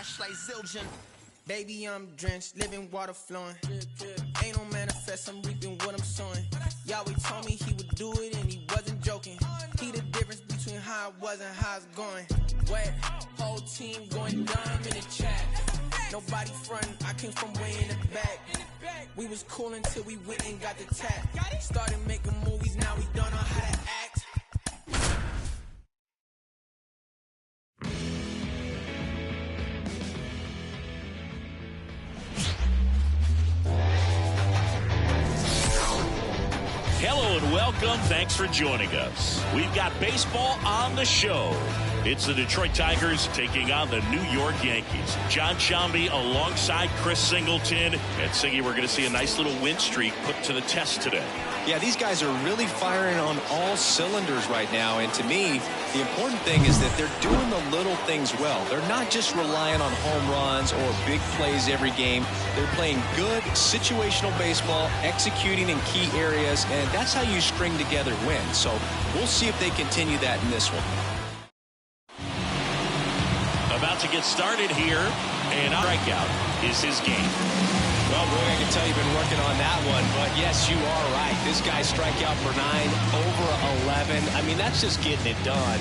wash like Zildjian. Baby, I'm drenched, living water flowing. Ain't no manifest, I'm reaping what I'm sowing. Yahweh told me he would do it and he wasn't joking. He the difference between how I was and how it's going. Wet, whole team going dumb in the chat. Nobody frontin', I came from way in the back. We was cool until we went and got the tap. Started making movies, now we don't know how to act. Hello and welcome. Thanks for joining us. We've got baseball on the show. It's the Detroit Tigers taking on the New York Yankees. John Shambi alongside Chris Singleton. And Singy, we're going to see a nice little win streak put to the test today. Yeah, these guys are really firing on all cylinders right now. And to me, the important thing is that they're doing the little things well. They're not just relying on home runs or big plays every game. They're playing good situational baseball, executing in key areas, and that's how you string together wins. So we'll see if they continue that in this one. About to get started here, and a strikeout is his game. Well, boy, I can tell you've been working on that one, but yes, you are right. This guy strikeout for 9, over 11. I mean, that's just getting it done.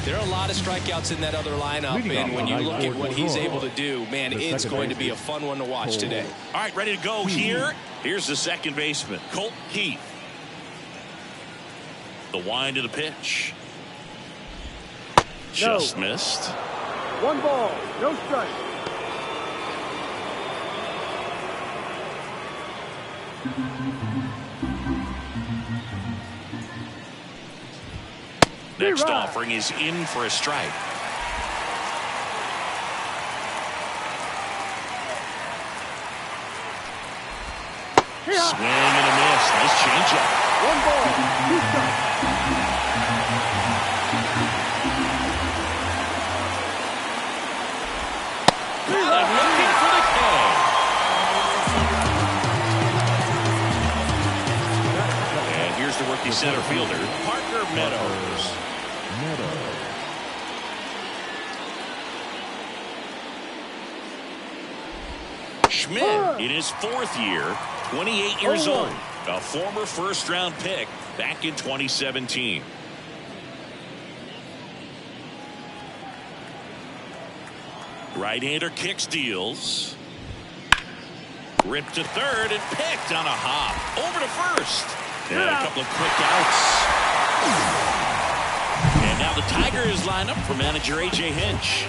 There are a lot of strikeouts in that other lineup, and when you look at what he's able to do, man, it's going to be a fun one to watch today. All right, ready to go here. Here's the second baseman, Colt Keith. The wind of the pitch. Just missed. 1 ball, no strike. Next offering is in for a strike. Swing and a miss. Nice changeup. 1 ball, 2 strikes. Looking for the K. And here's the rookie center fielder, Parker Meadows. Schmidt in his 4th year, 28 years old, a former first-round pick back in 2017. Right-hander kicks, deals. Ripped to third and picked on a hop. Over to first. And a couple of quick outs. And now the Tigers line up for manager A.J. Hinch.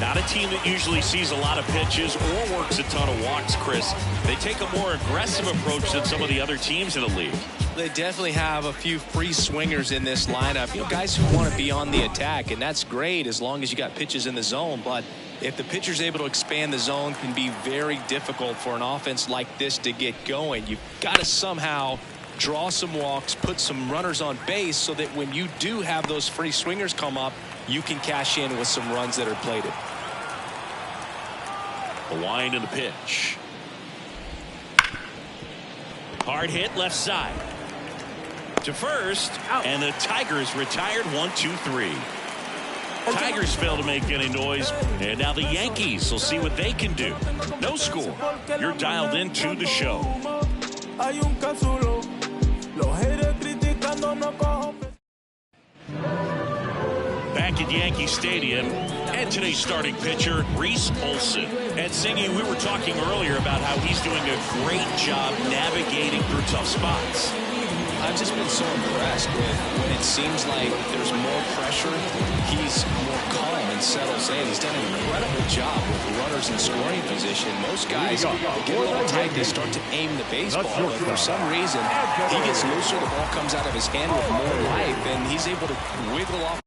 Not a team that usually sees a lot of pitches or works a ton of walks, Chris. They take a more aggressive approach than some of the other teams in the league. They definitely have a few free swingers in this lineup. You know, guys who want to be on the attack, and that's great as long as you got pitches in the zone. But if the pitcher's able to expand the zone, it can be very difficult for an offense like this to get going. You've got to somehow draw some walks, put some runners on base so that when you do have those free swingers come up, you can cash in with some runs that are plated. The wind of the pitch. Hard hit left side. To first, and the Tigers retired 1-2-3. Tigers fail to make any noise, and now the Yankees will see what they can do. No score. You're dialed into the show. Back at Yankee Stadium, and today's starting pitcher, Reese Olson. And Singy, we were talking earlier about how he's doing a great job navigating through tough spots. I've just been so impressed with when it seems like there's more pressure, he's more calm and settles in. He's done an incredible job with runners in scoring position. Most guys get a little tight, they start to aim the baseball, but for some reason, he gets looser, the ball comes out of his hand with more life, and he's able to wiggle off.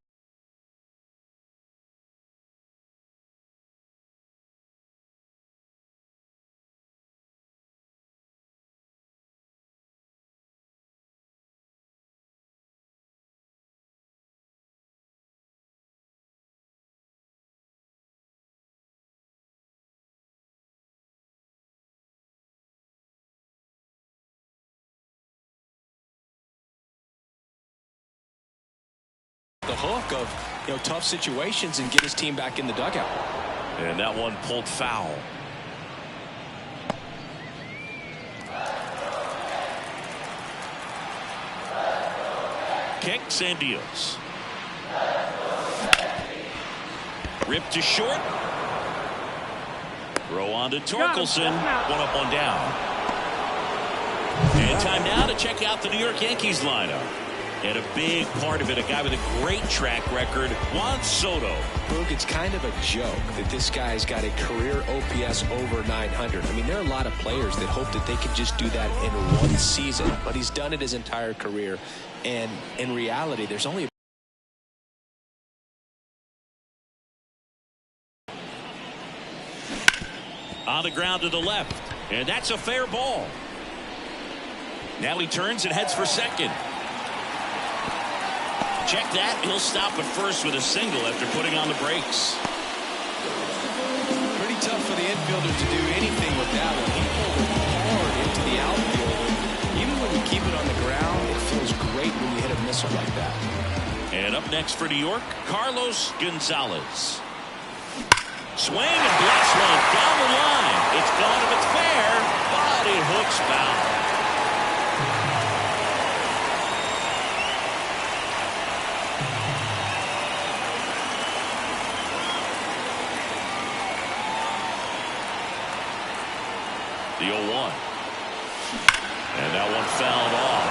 The hook of tough situations and get his team back in the dugout. And that one pulled foul. Kicks and deals. Ripped to short. Throw on to Torkelson. One up, one down. And time now to check out the New York Yankees lineup. And a big part of it, a guy with a great track record, Juan Soto. Boog, it's kind of a joke that this guy's got a career OPS over 900. I mean, there are a lot of players that hope that they could just do that in one season, but he's done it his entire career. And in reality, there's only on the ground to the left, and that's a fair ball. Now he turns and heads for second. Check that. He'll stop at first with a single after putting on the brakes. pretty tough for the infielder to do anything with that one. He pulled it hard into the outfield. Even when you keep it on the ground, it feels great when you hit a missile like that. And up next for New York, Carlos Gonzalez. Swing and blast one down the line. It's gone if it's fair, but it hooks foul. The 0-1. And that one fouled off.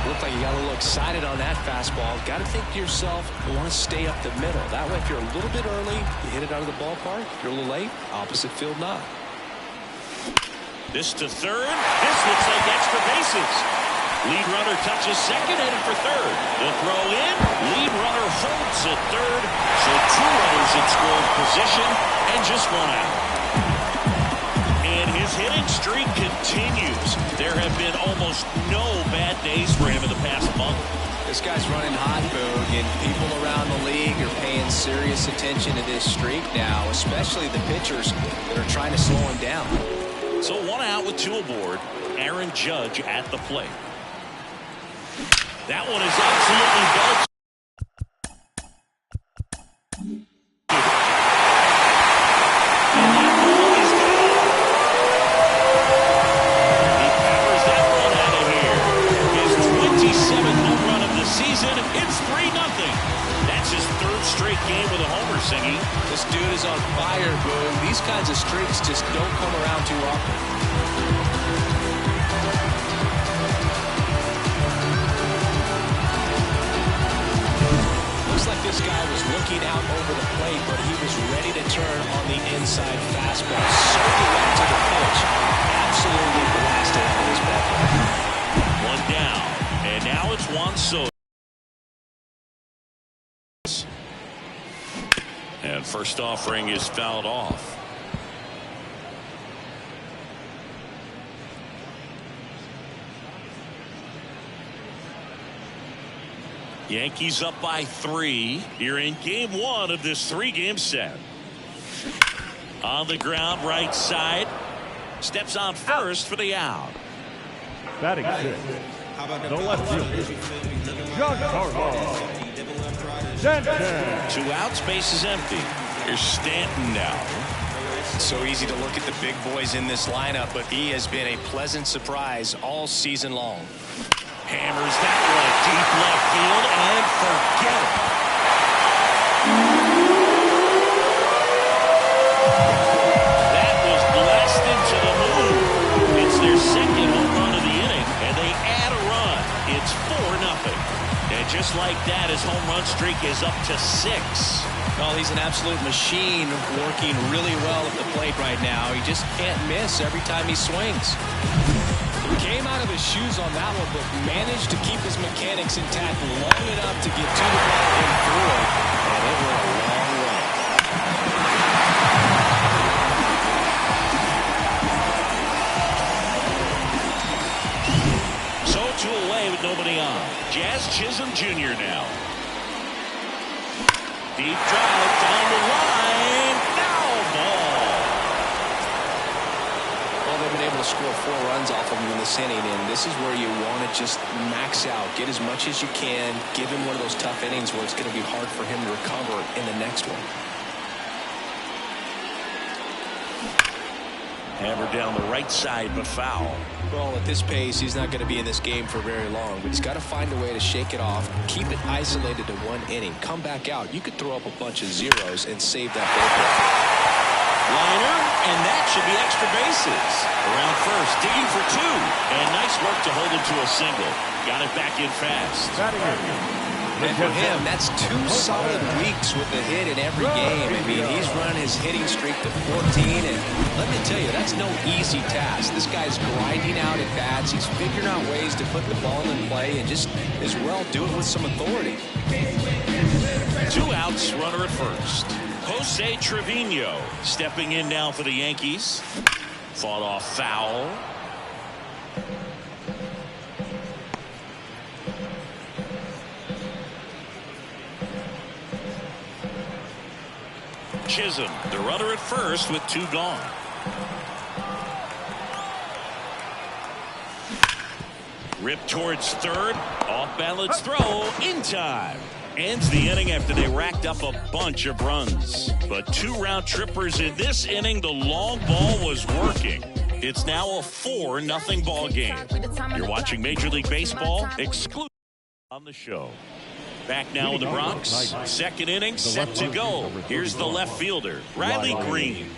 Looked like you got a little excited on that fastball. Got to think to yourself, you want to stay up the middle. That way, if you're a little bit early, you hit it out of the ballpark. If you're a little late, opposite field not. This to third. This looks like extra bases. Lead runner touches second, headed for third. The throw in. Lead runner holds at third. So two runners in scoring position and just one out. His hitting streak continues. There have been almost no bad days for him in the past month. This guy's running hot, Boog, and people around the league are paying serious attention to this streak now, especially the pitchers that are trying to slow him down. So one out with two aboard. Aaron Judge at the plate. That one is absolutely belted. This dude is on fire, Boog. These kinds of streaks just don't come around too often. Looks like this guy was looking out over the plate, but he was ready to turn on the inside fastball. So direct to the pitch. Absolutely blasted out of this ballpark. One down, and now it's Juan Soto. And first offering is fouled off. Yankees up by 3 here in game 1 of this 3-game set. On the ground, right side. Steps on first for the out. Batting sixth, the left fielder, John Carlos. Two outs, base is empty. Here's Stanton now. It's so easy to look at the big boys in this lineup, but he has been a pleasant surprise all season long. Hammers that one deep left field and forget it. That was blasted to the moon. It's their second home run of the inning, and they add a run. It's 4-0. And just like that, his home run streak is up to 6. Well, he's an absolute machine, working really well at the plate right now. He just can't miss every time he swings. He came out of his shoes on that one, but managed to keep his mechanics intact long enough to get to the ball and through it. And it went a long way. So 2 away with nobody on. Jazz Chisholm Jr. now. Deep drive down the line. Foul ball. Well, they've been able to score 4 runs off of him in this inning, and this is where you want to just max out. Get as much as you can. Give him one of those tough innings where it's going to be hard for him to recover in the next one. Hammered down the right side, but foul. Well, at this pace, he's not going to be in this game for very long, but he's got to find a way to shake it off, keep it isolated to one inning, come back out. You could throw up a bunch of zeros and save that ball. Liner, and that should be extra bases. Around first, digging for two. And nice work to hold him to a single. Got it back in fast. And for him, that's 2 solid weeks with a hit in every game. I mean, he's run his hitting streak to 14, and let me tell you, that's no easy task. This guy's grinding out at bats. He's figuring out ways to put the ball in play and just as well do it with some authority. 2 outs, runner at first. Jose Trevino stepping in now for the Yankees. Fought off foul. Chisholm, the runner at first with 2 gone. Rip towards third. Off balance throw in time. Ends the inning after they racked up a bunch of runs. But 2 round trippers in this inning. The long ball was working. It's now a 4-0 ball game. You're watching Major League Baseball exclusive on the show. Back now in the Bronx. Second inning set to go. Here's the left fielder, Riley Green.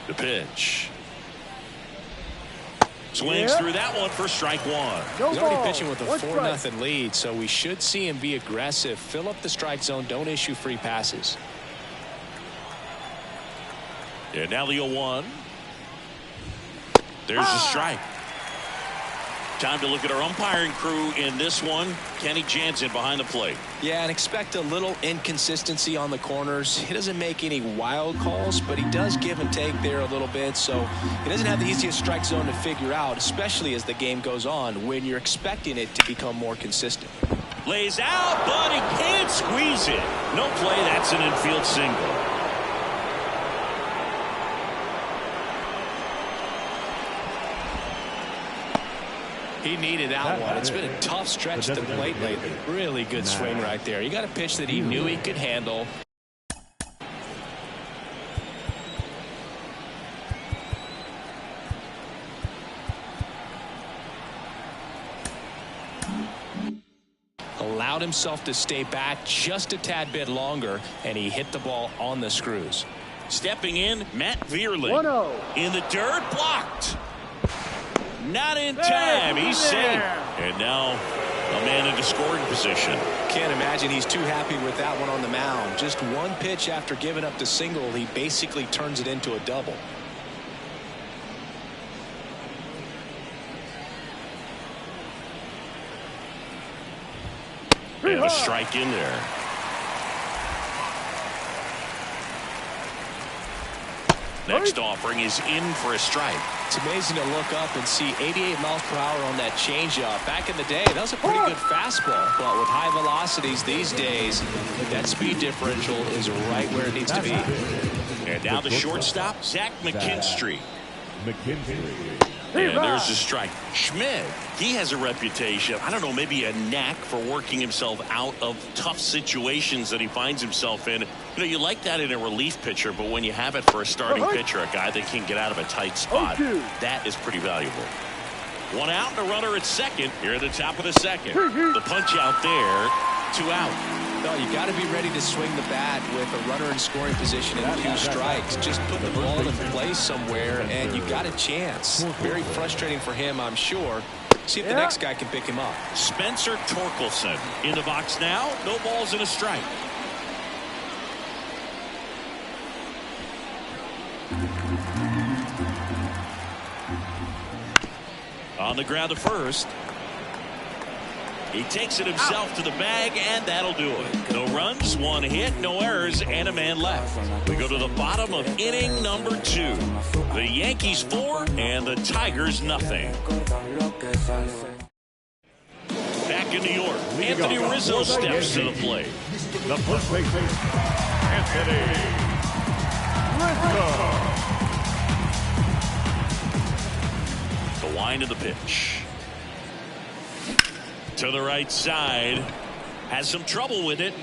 The pitch. Swings through that one for strike 1. He's already pitching with a 4-0 lead, so we should see him be aggressive, fill up the strike zone, don't issue free passes. And now the 0-1. There's the strike. Time to look at our umpiring crew in this one. Kenny Jansen behind the plate. Yeah, and expect a little inconsistency on the corners. He doesn't make any wild calls, but he does give and take there a little bit. So he doesn't have the easiest strike zone to figure out, especially as the game goes on when you're expecting it to become more consistent. Lays out, but he can't squeeze it. No play. That's an infield single. He needed that one. It's been a tough stretch at the plate lately. Really good swing right there. He got a pitch that he knew he could handle. Allowed himself to stay back just a tad bit longer, and he hit the ball on the screws. Stepping in, Matt Vierling. In the dirt, blocked. Not in time. He's safe. And now a man into scoring position. Can't imagine he's too happy with that one on the mound. Just one pitch after giving up the single, he basically turns it into a double. And a strike in there. Next offering is in for a strike. It's amazing to look up and see 88 miles per hour on that changeup. Back in the day, that was a pretty good fastball. But with high velocities these days, that speed differential is right where it needs to be. And now the shortstop, Zach McKinstry. And there's the strike. Schmidt, he has a reputation, I don't know, maybe a knack for working himself out of tough situations that he finds himself in. You know, you like that in a relief pitcher, but when you have it for a starting pitcher, a guy that can get out of a tight spot, that is pretty valuable. 1 out and a runner at second here at the top of the second. The punch out there, 2 out. No, you got to be ready to swing the bat with a runner in scoring position and 2 strikes. Just put the ball in place somewhere, and you got a chance. Very frustrating for him, I'm sure. See if the next guy can pick him up. Spencer Torkelson in the box now. No balls and a strike. On the ground to first. He takes it himself to the bag, and that'll do it. No runs, 1 hit, no errors, and a man left. We go to the bottom of inning number 2. The Yankees 4 and the Tigers nothing. Back in New York, Anthony Rizzo steps to the plate. The first baseman, Anthony Rizzo. The line of the pitch. To the right side. Has some trouble with it.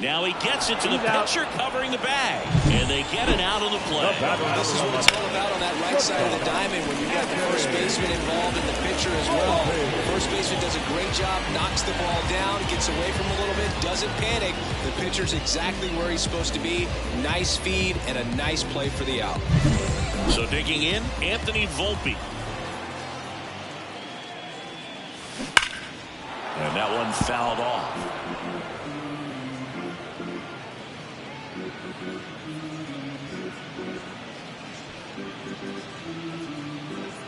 Now he gets it to the pitcher covering the bag. And they get it out of the play. This is what it's all about on that right side of the diamond when you've got the first baseman involved and the pitcher as well. The first baseman does a great job, knocks the ball down, gets away from him a little bit, doesn't panic. The pitcher's exactly where he's supposed to be. Nice feed and a nice play for the out. So digging in, Anthony Volpe. And that one fouled off.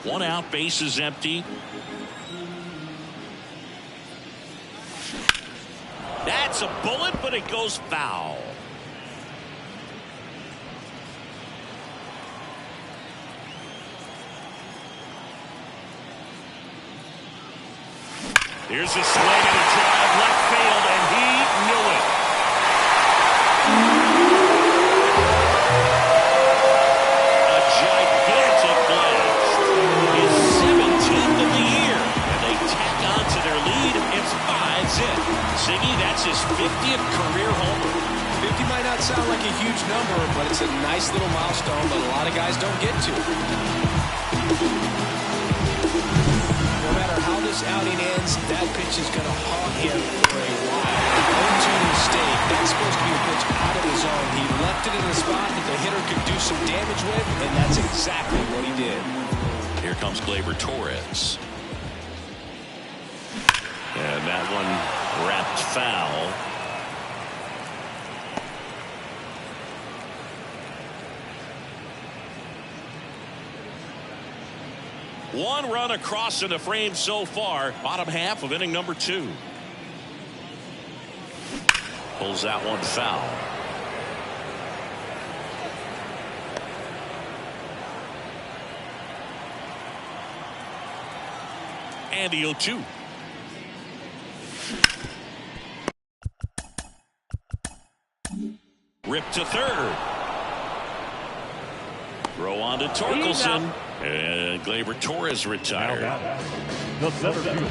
One out, base is empty. That's a bullet, but it goes foul. Here's a swing and a drive left field, and he knew it. A gigantic blast. His 17th of the year, and they tack on to their lead. It's 5-zip. Ziggy, that's his 50th career homer. 50 might not sound like a huge number, but it's a nice little milestone that a lot of guys don't get to. No matter how this outing ends, that pitch is going to haunt him for a while. 0-2 mistake. That's supposed to be a pitch out of the zone. He left it in a spot that the hitter could do some damage with, and that's exactly what he did. Here comes Gleyber Torres. And that one wrapped foul. One run across in the frame so far. Bottom half of inning number 2. Pulls that one foul. And the 0-2. Rip to third. Throw on to Torkelson. And Gleyber Torres retired. The center fielder,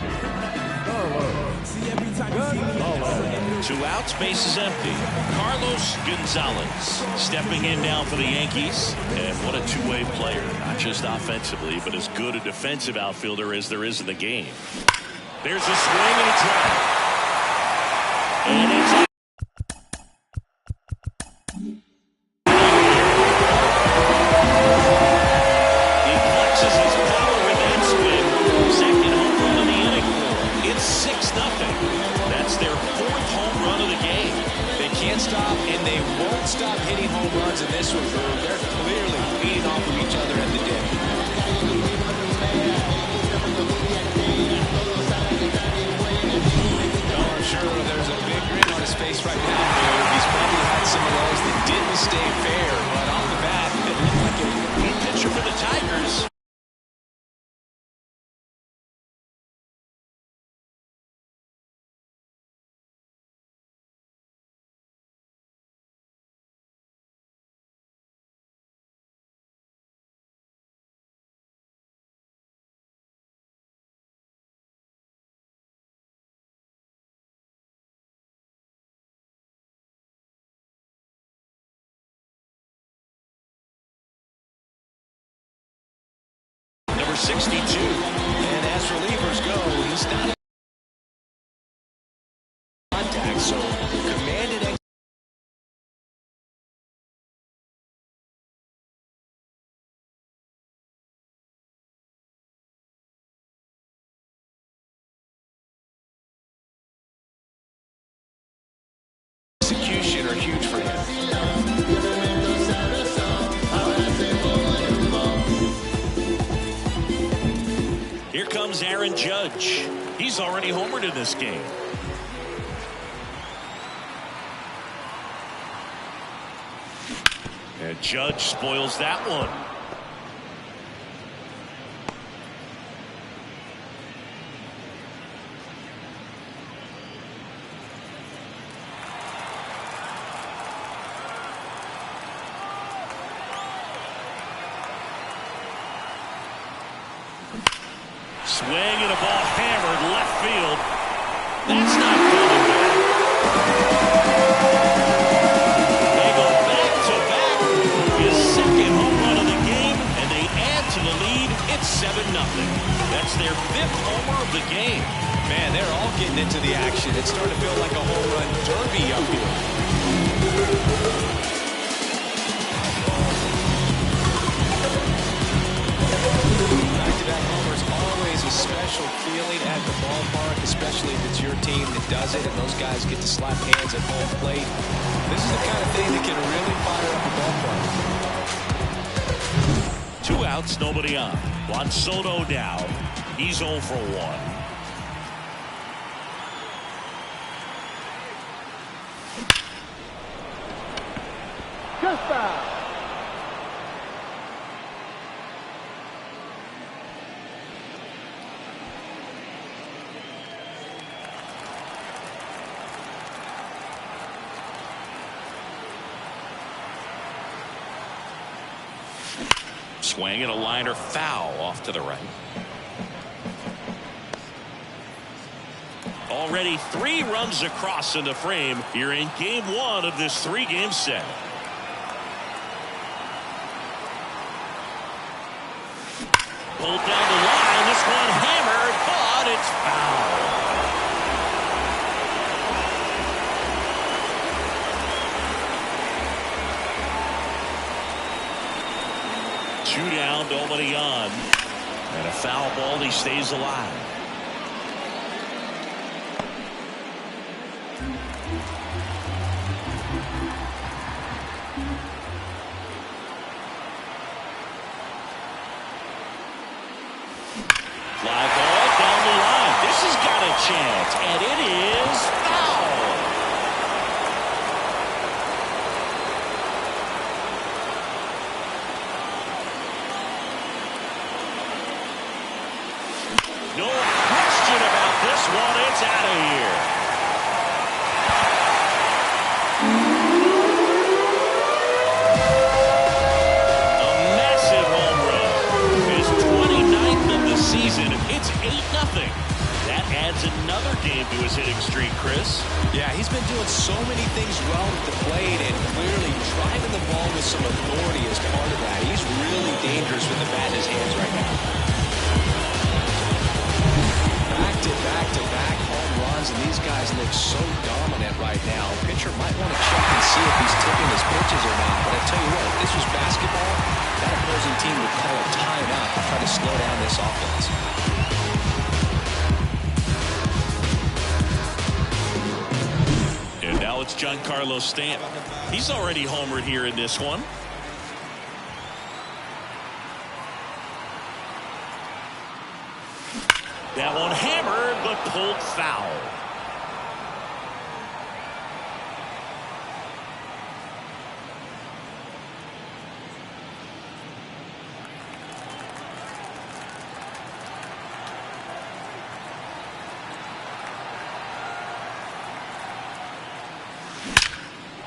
Carlos. 2 outs, base is empty. Carlos Gonzalez stepping in now for the Yankees. And what a two-way player. Not just offensively, but as good a defensive outfielder as there is in the game. There's a swing and a drive. And it's out. Stop, and they won't stop hitting home runs in this one. They're clearly feeding off of each other at the dip. Oh, I'm sure there's a big grin on his face right now. He's probably had some of those that didn't stay fair, but off the bat, it looked like a good pitcher for the Tigers. Number 62. And as relievers go, he's not in contact, so commanded execution are huge for him. Here comes Aaron Judge. He's already homered in this game. And Judge spoils that one. Swing and a ball hammered left field. That's not coming back. They go back-to-back. His second home run of the game, and they add to the lead. It's 7-0. That's their 5th homer of the game. Man, they're all getting into the action. It's starting to feel like a home run derby up here. Back-to-back homers, always a special feeling at the ballpark, especially if it's your team that does it and those guys get to slap hands at home plate. This is the kind of thing that can really fire up a ballpark. 2 outs, nobody on. Juan Soto now. He's 0 for 1. Just foul. Swing and a liner foul off to the right. Already 3 runs across in the frame here in game 1 of this 3-game set. Pulled down the line. This one hammered, but it's foul. Two down, nobody on. And a foul ball, he stays alive. Fly ball down the line. This has got a chance, and it is foul. No question about this one. It's out of here. A massive home run. His 29th of the season. It's 8-0. That adds another game to his hitting streak, Chris. Yeah, he's been doing so many things well at the plate and clearly driving the ball with some authority as part of that. He's really dangerous with the bat in his hands right now. Back-to-back home runs, and these guys look so dominant right now. Pitcher might want to check and see if he's taking his pitches or not. But I tell you what, if this was basketball, that opposing team would call a timeout to try to slow down this offense. And now it's Giancarlo Stanton. He's already homered here in this one. That one hammered, but pulled foul.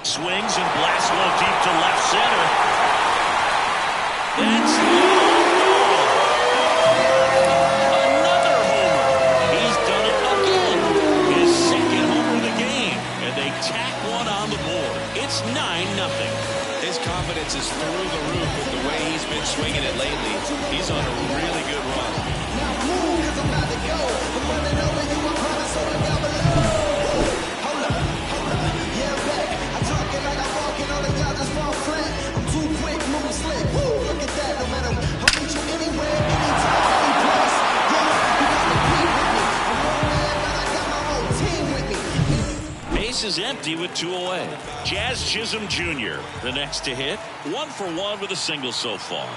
Swings and blasts one deep to left center. That's another homer. He's done it again. His second homer of the game. And they tack one on the board. It's 9-0. His confidence is through the roof with the way he's been swinging it lately. He's on a really good run. Now move, 'cause I'm about to go. I'm running over you, I'm probably someone down below. Hold up, yeah, I'm back. I'm talking like I'm walking on the y'all just fall flat. I'm too quick, move slick. Woo, look at that, no matter. I'll meet you anywhere, anytime, any place. Yeah, you got to be with me. I'm rolling, but I got my whole team with me. Base is empty with 2 away. Jazz Chisholm Jr., the next to hit. 1 for 1 with a single so far.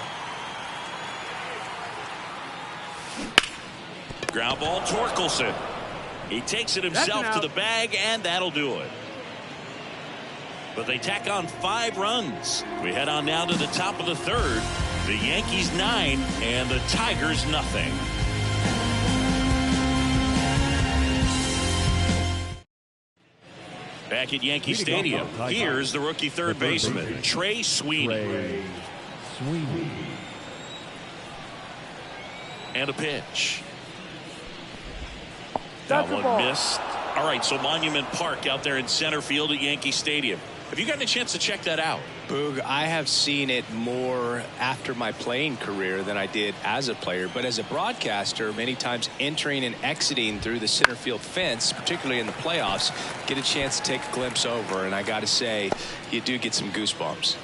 Ground ball, Torkelson. He takes it himself to the bag, and that'll do it. But they tack on 5 runs. We head on now to the top of the 3rd. The Yankees 9 and the Tigers nothing. Back at Yankee Stadium, here's the rookie third baseman, Trey Sweeney. And a pitch. That one missed All right, so Monument Park out there in center field at Yankee Stadium. Have you gotten a chance to check that out? Boog, I have seen it more after my playing career than I did as a player. But as a broadcaster, many times entering and exiting through the center field fence, particularly in the playoffs, get a chance to take a glimpse over. And I got to say, you do get some goosebumps.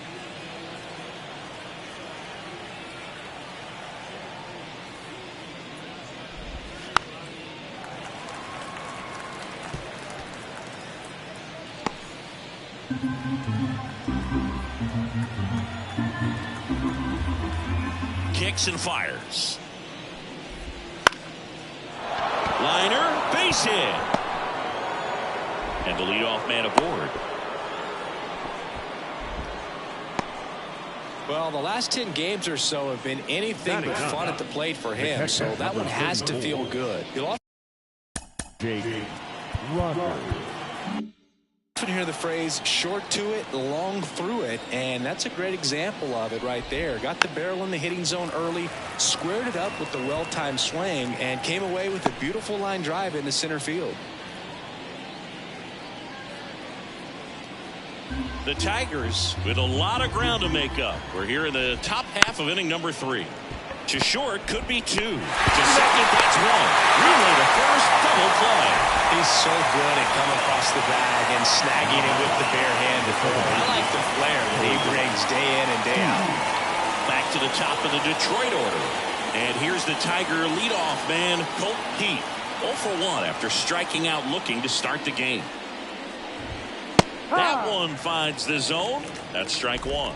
Kicks and fires. Liner, base hit. And the leadoff man aboard. Well, the last 10 games or so have been anything but fun at the plate for him, so that one has to feel good. You'll often hear the phrase short to it, long through it, and that's a great example of it right there. Got the barrel in the hitting zone early, squared it up with the well-timed swing, and came away with a beautiful line drive into center field. The Tigers with a lot of ground to make up. We're here in the top half of inning number 3. To short could be 2. To second, that's 1. Relay to first, double play. He's so good at coming across the bag and snagging it with the bare hand. I like the flair that he brings day in and day out. Back to the top of the Detroit order. And here's the Tiger leadoff man, Colt Pete. 0 for 1 after striking out looking to start the game. That one finds the zone. That's strike 1.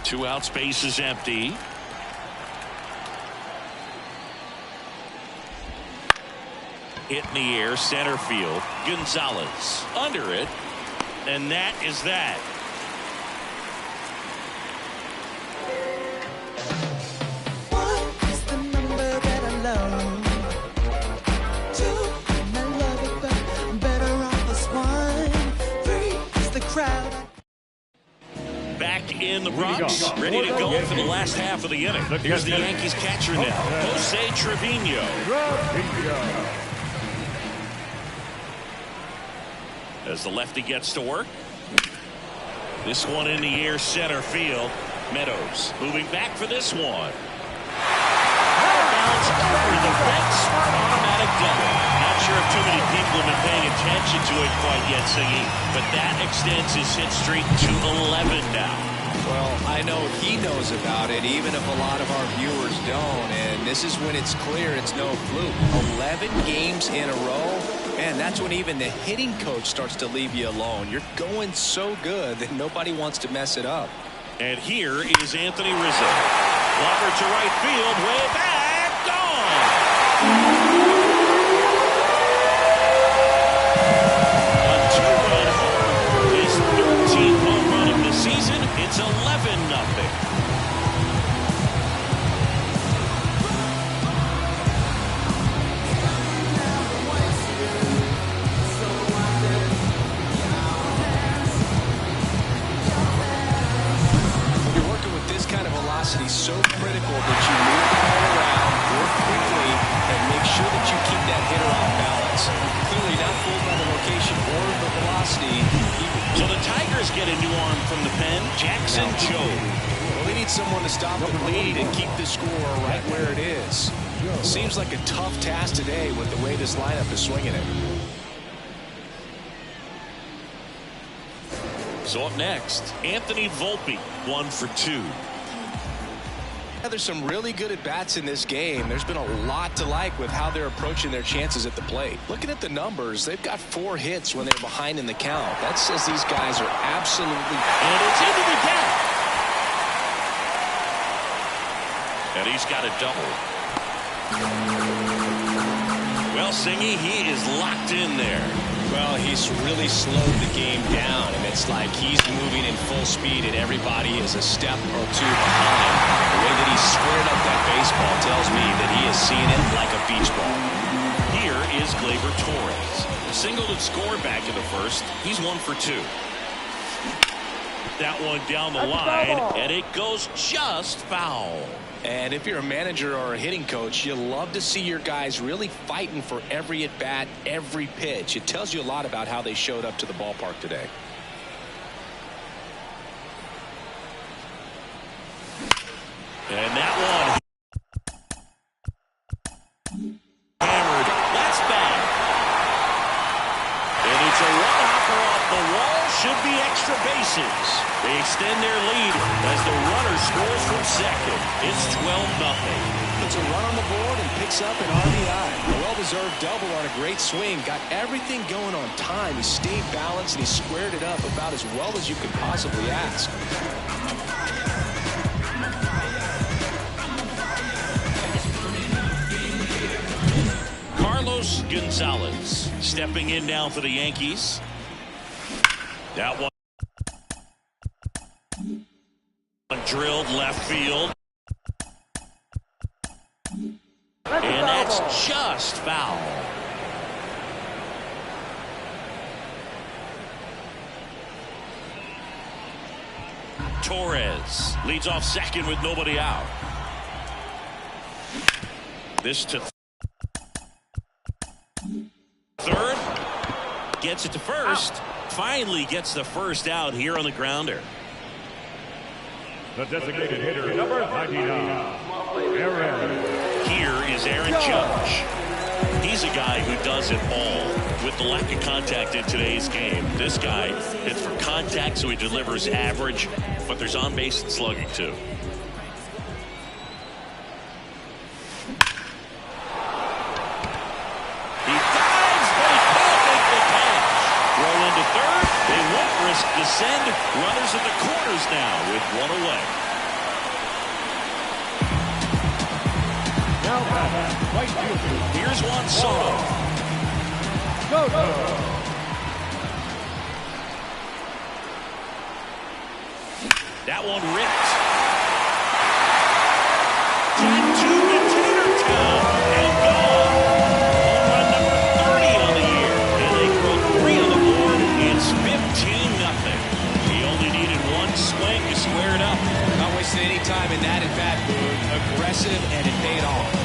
Two out, space is empty. Hit in the air, center field. Gonzalez under it. And that is that. One is the number that I love. 2, I love it, but I'm better off as 1. 3 is the crowd. Back in the Bronx, ready to go for the last half of the inning. Here's the Yankees catcher now, Jose Trevino. As the lefty gets to work. This one in the air, center field. Meadows moving back for this one. Bounce over the fence, automatic double. Not sure if too many people have been paying attention to it quite yet, Siggy, but that extends his hit streak to 11 now. Well, I know he knows about it, even if a lot of our viewers don't. And this is when it's clear it's no fluke. 11 games in a row, and that's when even the hitting coach starts to leave you alone. You're going so good that nobody wants to mess it up. And here is Anthony Rizzo. Lobber to right field, way back, gone. A 2-run homer, his 13th home run of the season. It's 11-0. Velocity so critical that you move the ball around, work quickly, and make sure that you keep that hitter off balance. Clearly not fooled by the location or the velocity. So the Tigers get a new arm from the pen, Jackson Joe. Well, they need someone to stop the bleed and keep the score right where it is. Seems like a tough task today with the way this lineup is swinging it. So up next, Anthony Volpe, 1 for 2. There's some really good at-bats in this game. There's been a lot to like with how they're approaching their chances at the plate. Looking at the numbers, they've got 4 hits when they're behind in the count. That says these guys are absolutely... And it's into the gap. And he's got a double. Well, Singy, he is locked in there. Well, he's really slowed the game down, and it's like he's moving in full speed, and everybody is a step or 2 behind. The way that he squared up that baseball tells me that he is seeing it like a beach ball. Here is Gleyber Torres. Singled and scored back in the first. He's 1 for 2. That one down the line, and it goes just foul. And if you're a manager or a hitting coach, you love to see your guys really fighting for every at-bat, every pitch. It tells you a lot about how they showed up to the ballpark today. And that one hammered. That's bad. And it's a one-hopper off the wall. Should be extra bases. They extend their lead as the runner scores from second. It's 12-0. Puts a run on the board and picks up an RBI. A well-deserved double on a great swing. Got everything going on time. He stayed balanced and he squared it up about as well as you could possibly ask. Carlos Gonzalez stepping in now for the Yankees. That one drilled left field. And that's just foul. Torres leads off second with nobody out. This to third. Gets it to first. Finally gets the first out here on the grounder. The designated hitter, number 99, Aaron. Here is Aaron Judge. He's a guy who does it all. With the lack of contact in today's game, this guy hits for contact, so he delivers average, but there's on-base and slugging too. He dives, but he can't make the catch. Throw into third. They won't risk the send. Runners at the corners now with one away. Now back, right field. Here's Juan Soto. That one ripped. Jack to the Tatertown and gone. Home run number 30 on the year. And they throw 3 on the board. It's 15-0. He only needed one swing to square it up. Not wasting any time in that at-bat, Boog. Aggressive, and it paid off.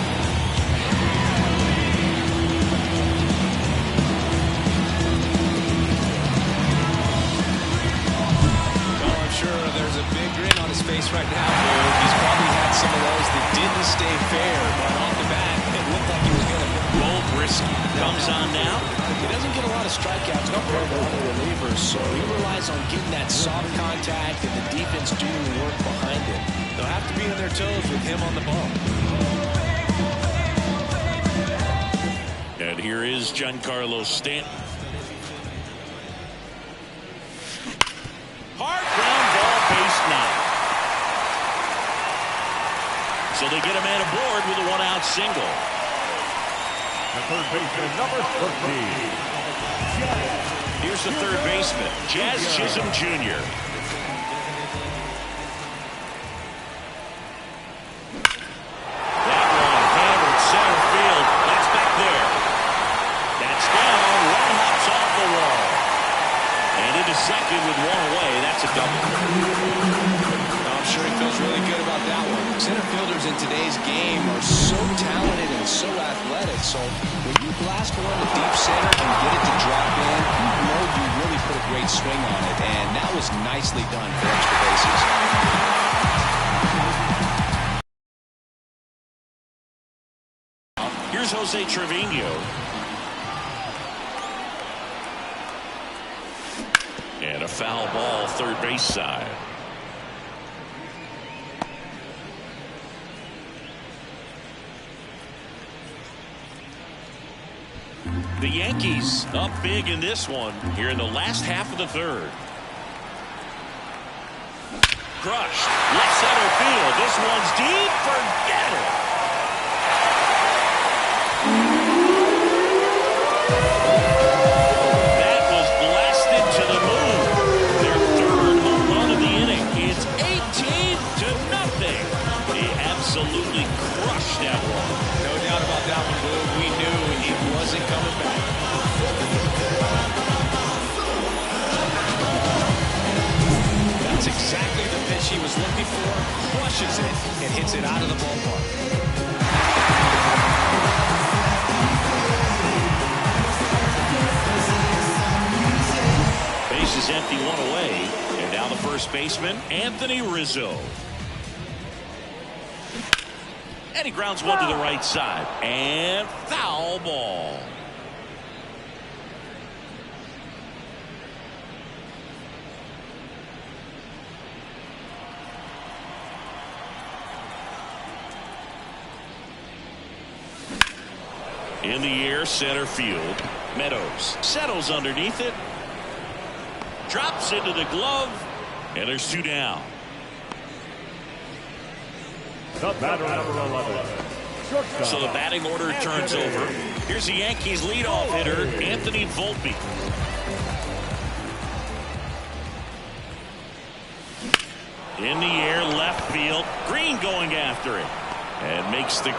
There's a big grin on his face right now. He's probably had some of those that didn't stay fair, but off the bat, it looked like he was going to. Roll Brisky comes on now. He doesn't get a lot of strikeouts compared to other relievers, so he relies on getting that soft contact and the defense doing the work behind him. They'll have to be on their toes with him on the ball. And here is Giancarlo Stanton. Hard ground ball, base now. So they get a man aboard with a one-out single. The third baseman, number 13. Here's the third baseman, Jazz Chisholm Jr. That one hammered center field. That's back there. That's down. One hops off the wall. And into second with one away. That's a double. I'm sure he feels really good about that one. Center fielders in today's game are so talented and so athletic. So when you blast one to deep center and get it to drop in, you know you really put a great swing on it. And that was nicely done for extra bases. Here's Jose Trevino. And a foul ball, third base side. The Yankees up big in this one here in the last half of the third. Crushed. Left center field. This one's deep. Forget it. That was blasted to the moon. Their third home run of the inning. It's 18-0. He absolutely crushed that one. No doubt about that one, Boo. We knew it wasn't coming back. That's exactly the pitch he was looking for. Flushes it and hits it out of the ballpark. Base is empty, one away. And now the first baseman, Anthony Rizzo. And he grounds one to the right side. And foul ball. In the air, center field. Meadows settles underneath it. Drops into the glove. And there's two down. The batter, number 11. Shortstop. So the batting order turns over. Here's the Yankees leadoff hitter, Anthony Volpe. In the air, left field. Green going after it. And makes the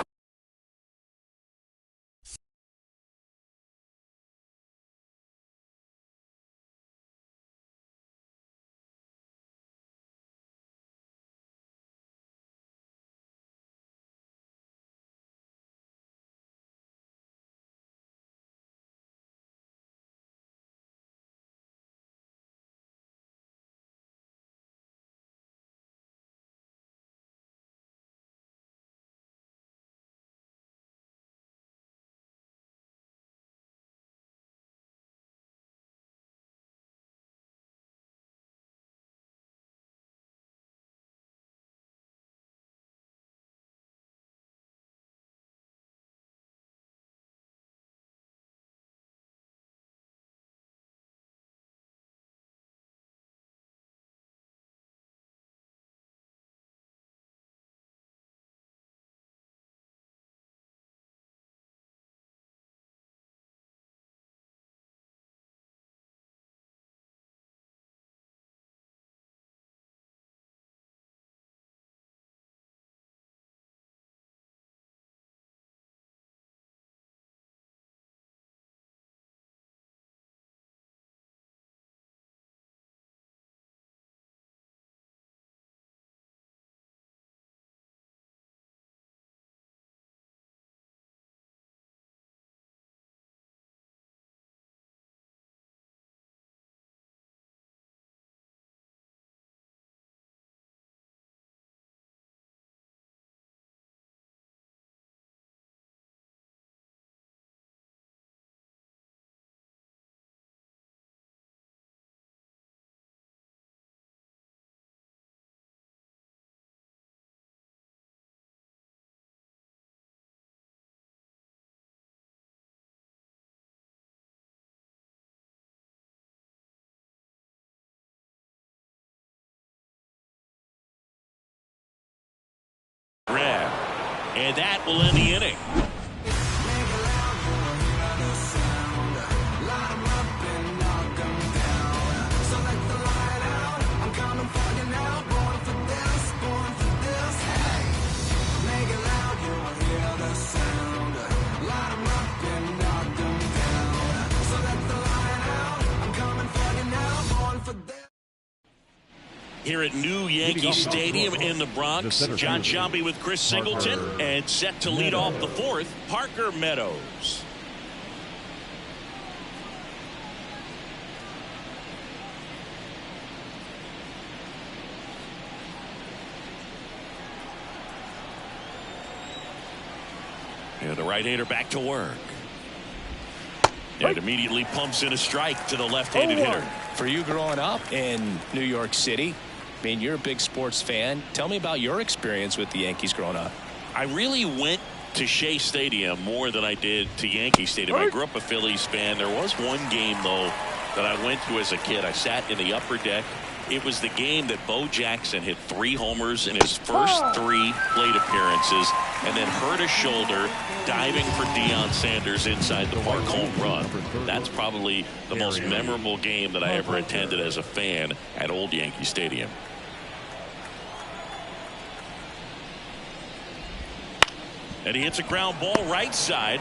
grab. And that will end the inning. Here at New Yankee Stadium in the Bronx, John Sciambi with Chris Singleton, and set to lead off the fourth, Parker Meadows. And the right-hander back to work. And immediately pumps in a strike to the left-handed hitter. For you growing up in New York City, I mean, you're a big sports fan. Tell me about your experience with the Yankees growing up. I really went to Shea Stadium more than I did to Yankee Stadium. I grew up a Phillies fan. There was one game, though, that I went to as a kid. I sat in the upper deck. It was the game that Bo Jackson hit 3 homers in his first 3 plate appearances and then hurt a shoulder diving for Deion Sanders inside the park home run. That's probably the most memorable game that I ever attended as a fan at Old Yankee Stadium. And he hits a ground ball right side.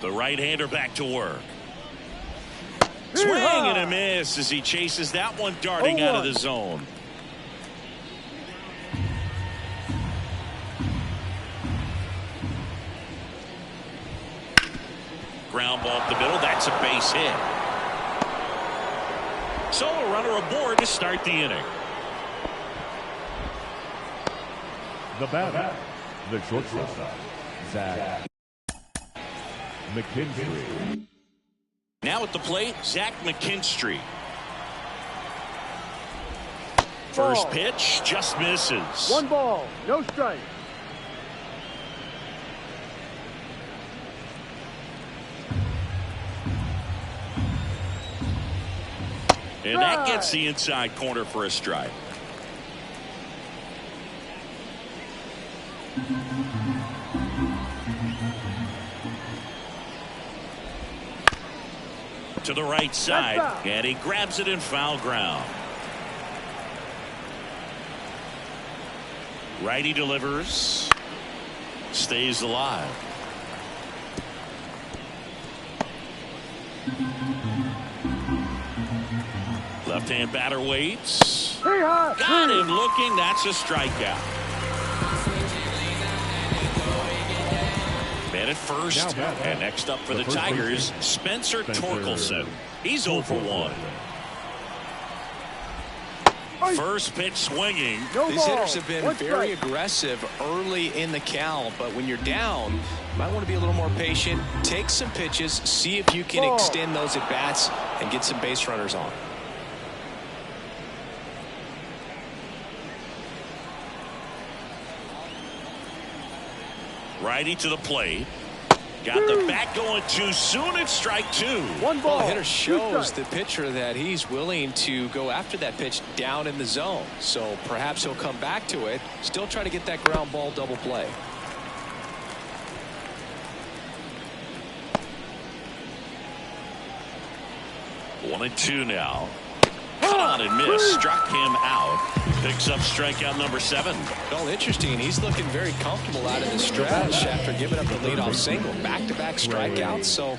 The right-hander back to work. Swing and a miss as he chases that one darting out of the zone. Ground ball up the middle. That's a base hit. So a runner aboard to start the inning. The batter, the shortstop, Zach McKinstry. Now at the plate, Zach McKinstry. First pitch just misses. 1 ball, no strike. And that gets the inside corner for a strike. To the right side, and he grabs it in foul ground. Righty delivers, stays alive. Left-hand batter waits. Got him looking. That's a strikeout. Man at first. And next up for the Tigers, Spencer Torkelson. He's 0 for 1. First pitch swinging. These hitters have been very aggressive early in the count, but when you're down, you might want to be a little more patient. Take some pitches, see if you can extend those at bats and get some base runners on. Righty to the plate. Got the bat going too soon. It's strike 2. 1 ball. The hitter shows the pitcher that he's willing to go after that pitch down in the zone. So perhaps he'll come back to it. Still try to get that ground ball double play. One and 2 now. Cut on and miss. Struck him out. Picks up strikeout number 7. Well, interesting. He's looking very comfortable out of the stretch after giving up the leadoff single. Back-to-back strikeouts. So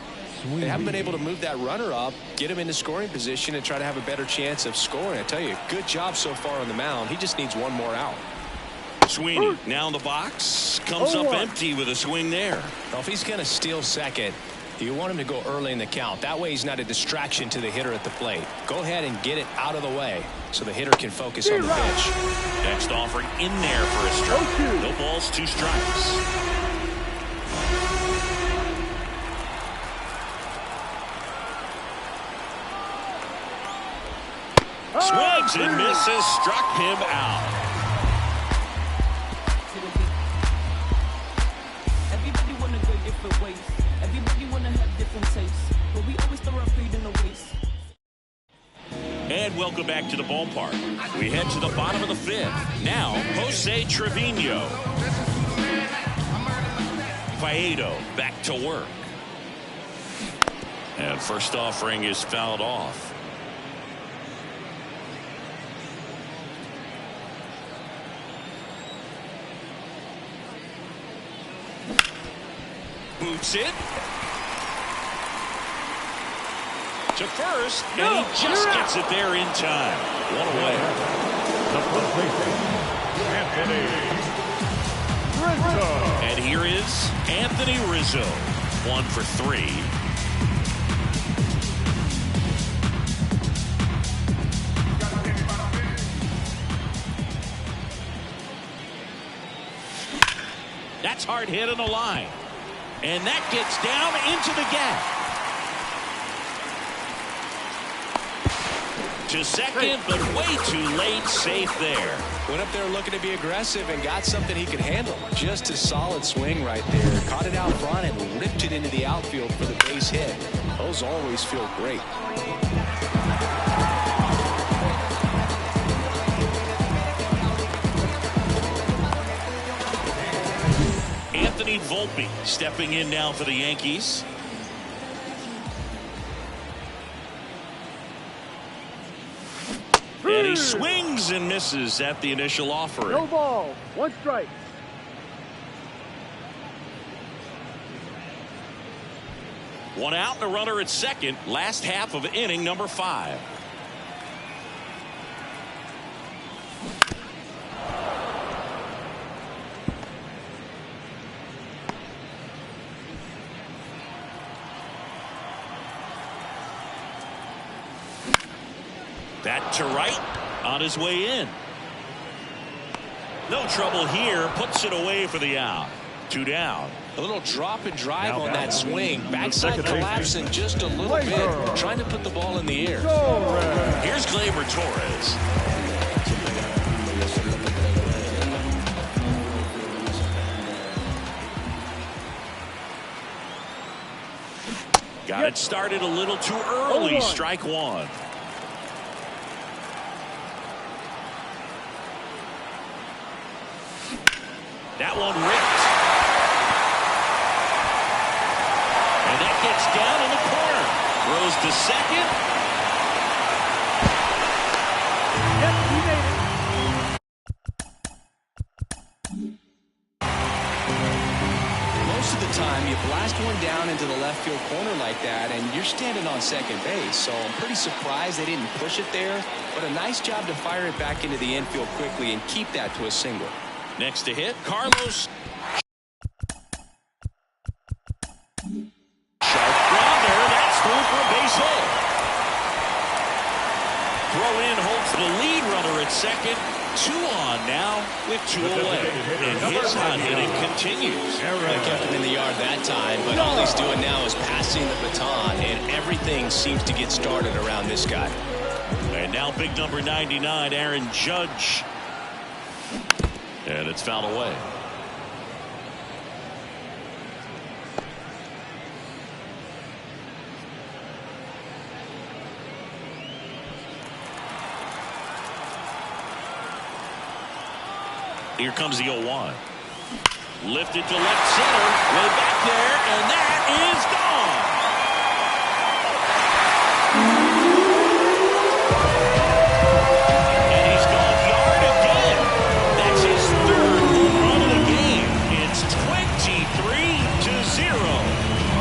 they haven't been able to move that runner up, get him into scoring position, and try to have a better chance of scoring. I tell you, good job so far on the mound. He just needs one more out. Sweeney now in the box. Comes up empty with a swing there. Well, if he's going to steal second, you want him to go early in the count. That way he's not a distraction to the hitter at the plate. Go ahead and get it out of the way so the hitter can focus on the pitch. Next offering in there for a strike. No balls, 2 strikes. Swings and misses. Struck him out. Everybody wanna go different ways. Everybody wanna have different tastes, but we always throw our food in the waste. And welcome back to the ballpark. We head to the bottom of the 5th. Now, Jose Trevino. Faedo back to work. And first offering is fouled off. Boots it to first, and he just gets it there in time. One away. The first baseman, Anthony Rizzo. And here is Anthony Rizzo. 1 for 3. That's hard hit on the line. And that gets down into the gap. To second, but way too late. Safe there. Went up there looking to be aggressive and got something he could handle. Just a solid swing right there. Caught it out front and ripped it into the outfield for the base hit. Those always feel great. Anthony Volpe stepping in now for the Yankees. And he swings and misses at the initial offering. No ball, 1 strike. One out and a runner at second. Last half of inning number 5. That to right on his way in. No trouble here. Puts it away for the out. 2 down. A little drop and drive on that swing. Backside collapsing just a little bit. Trying to put the ball in the air. Here's Gleyber Torres. Got it started a little too early. Strike 1. That one ripped. And that gets down in the corner. Throws to second. Yep, he made it. Most of the time, you blast one down into the left field corner like that, and you're standing on second base. So I'm pretty surprised they didn't push it there. But a nice job to fire it back into the infield quickly and keep that to a single. Next to hit, Carlos. Sharp grounder. That's through for a base hit. Throw in holds the lead runner at second. 2 on now with 2 away. And his hot hitting continues. They kept him in the yard that time, but all he's doing now is passing the baton, and everything seems to get started around this guy. And now big number 99, Aaron Judge. And it's fouled away. Here comes the 0-1. Lifted to left center. Way back there, and that is gone. And he's gone yard again. That's his 3rd home run of the game. It's 23-0.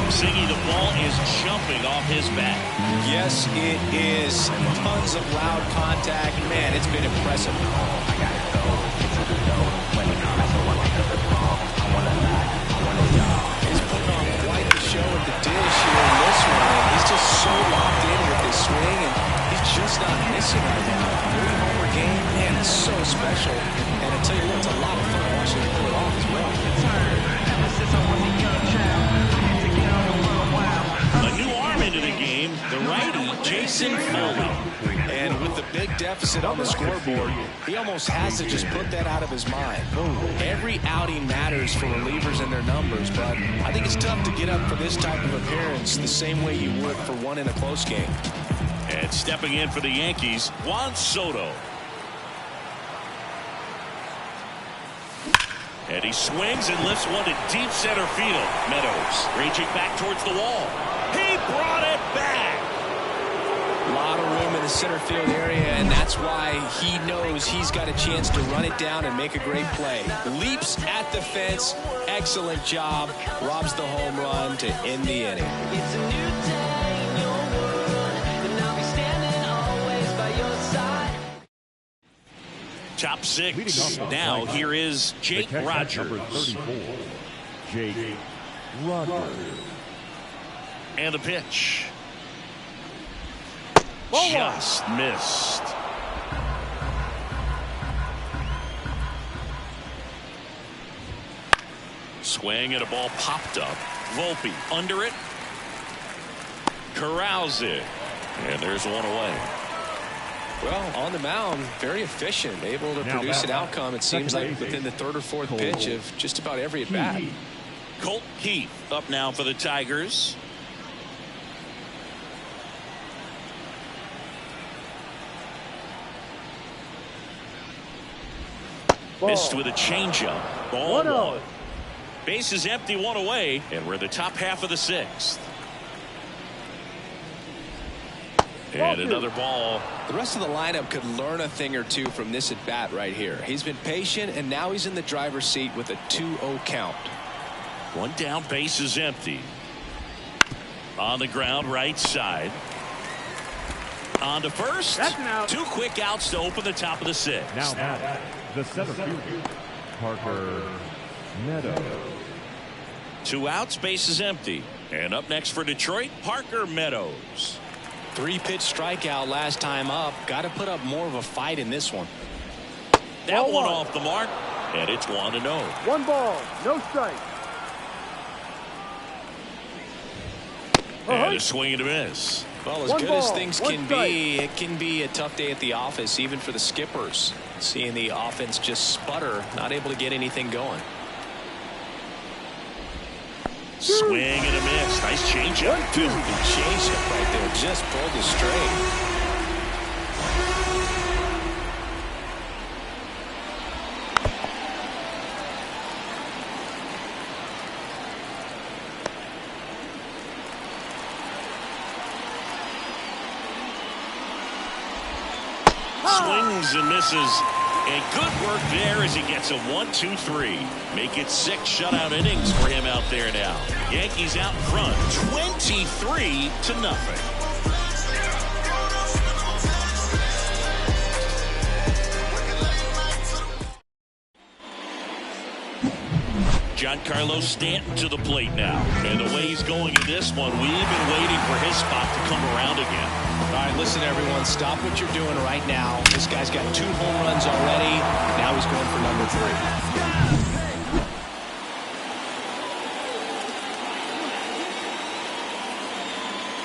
Siggy, the ball is jumping off his bat. Yes, it is. Tons of loud contact. Man, it's been impressive. He's putting on quite the show at the dish here in this one. He's just so locked in with his swing, and he's just not missing right now. 3-homer game, man, it's so special. And I tell you what, it's a lot of fun watching him pull it off as well. A new arm into the game, the righty, Jason Foley. And with the big deficit on the scoreboard, he almost has to just put that out of his mind. Every outing matters for relievers and their numbers, but I think it's tough to get up for this type of appearance the same way you would for one in a close game. And stepping in for the Yankees, Juan Soto. And he swings and lifts one to deep center field. Meadows reaching back towards the wall. He brought it back. A lot of room in the center field area, and that's why he knows he's got a chance to run it down and make a great play. Leaps at the fence. Excellent job. Robs the home run to end the inning. It's a new day in your world, and I'll be standing always by your side. Top 6. Now here is Jake Rogers. Number 34, Jake Rogers. And the pitch. Just missed. Swing and a ball popped up. Volpe under it. Corrals it. And there's one away. Well, on the mound, very efficient, able to produce an outcome, it seems like, within the 3rd or 4th pitch of just about every at-bat. Colt Heath up now for the Tigers. Missed with a changeup. Ball 1. Base is empty, 1 away, and we're in the top half of the 6th. And another ball. The rest of the lineup could learn a thing or two from this at bat right here. He's been patient, and now he's in the driver's seat with a 2-0 count. 1 down, base is empty. On the ground, right side. On to first. That's an out. 2 quick outs to open the top of the 6th. Now at the center field, Parker Meadows. 2 outs, base is empty. And up next for Detroit, Parker Meadows. 3-pitch strikeout last time up. Got to put up more of a fight in this one. That Ball one 1. off the mark, and it's 1-0. 1 ball, no strike. And a swing and a miss. Well, as good as things can be, it can be a tough day at the office, even for the skippers. Seeing the offense just sputter, not able to get anything going. Swing and a miss. Nice changeup. Good changeup right there. Just pulled it straight. Swings and misses. And good work there as he gets a 1-2-3. Make it 6 shutout innings for him out there now. Yankees out front, 23-0. Giancarlo Stanton to the plate now. And the way he's going in this one, we've been waiting for his spot to come around again. All right, listen, everyone. Stop what you're doing right now. This guy's got 2 home runs already. Now he's going for number 3.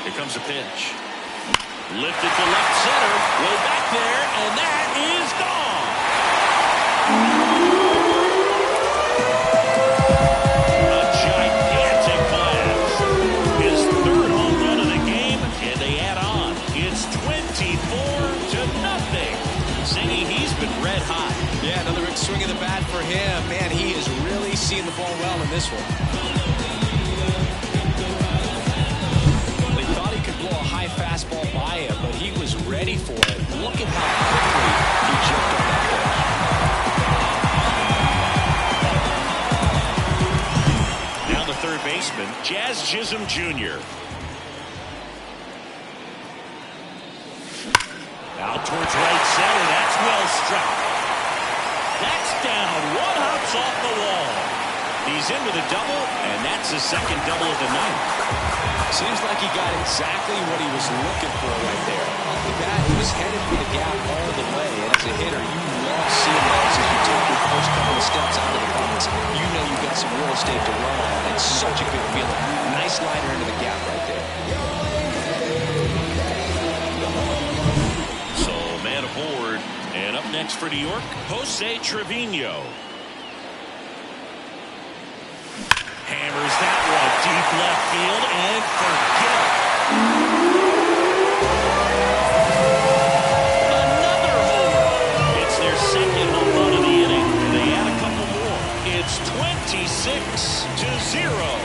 Here comes a pitch. Lifted to left center. Way back there, and that is gone. A gigantic blast. His 3rd home run of the game, and they add on. It's 24-0. Zingy, he's been red hot. Yeah, another big swing of the bat for him. Man, he is really seeing the ball well in this one. They thought he could blow a high fastball by him, but he was ready for it. Look at how quickly he jumped on that pitch. Now the third baseman, Jazz Chisholm Jr. Out towards right center. That's well struck. That's down. 1 hops off the wall. He's into the double, and that's his 2nd double of the night. Seems like he got exactly what he was looking for right there. Off the bat, he was headed for the gap all the way. And as a hitter, you love seeing that as you take your first couple of steps out of the box. You know you've got some real estate to run on. It's such a good feeling. Nice liner into the gap right there. So, man aboard. And up next for New York, Jose Trevino. Hammers that one deep left field and forget it. Another homer. It's their 2nd home run of the inning. They add a couple more. It's 26-0.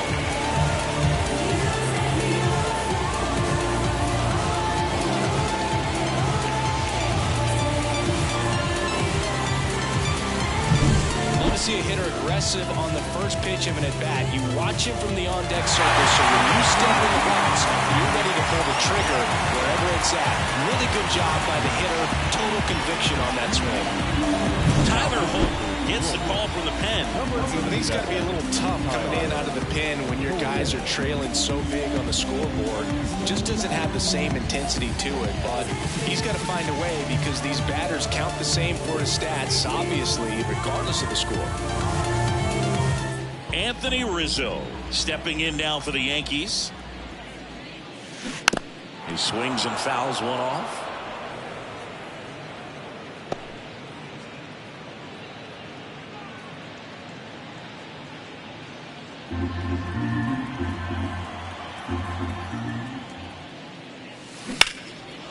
See a hitter aggressive on the first pitch of an at-bat. You watch him from the on-deck circle, so when you step in the box, you're ready to pull the trigger wherever it's at. Really good job by the hitter. Total conviction on that swing. Tyler Holt gets the call from the pen. He's got to be a little tough coming in out of the pen when your guys are trailing so big on the scoreboard. Just doesn't have the same intensity to it, but he's got to find a way because these batters count the same for his stats, obviously, regardless of the score. Anthony Rizzo stepping in now for the Yankees. He swings and fouls one off.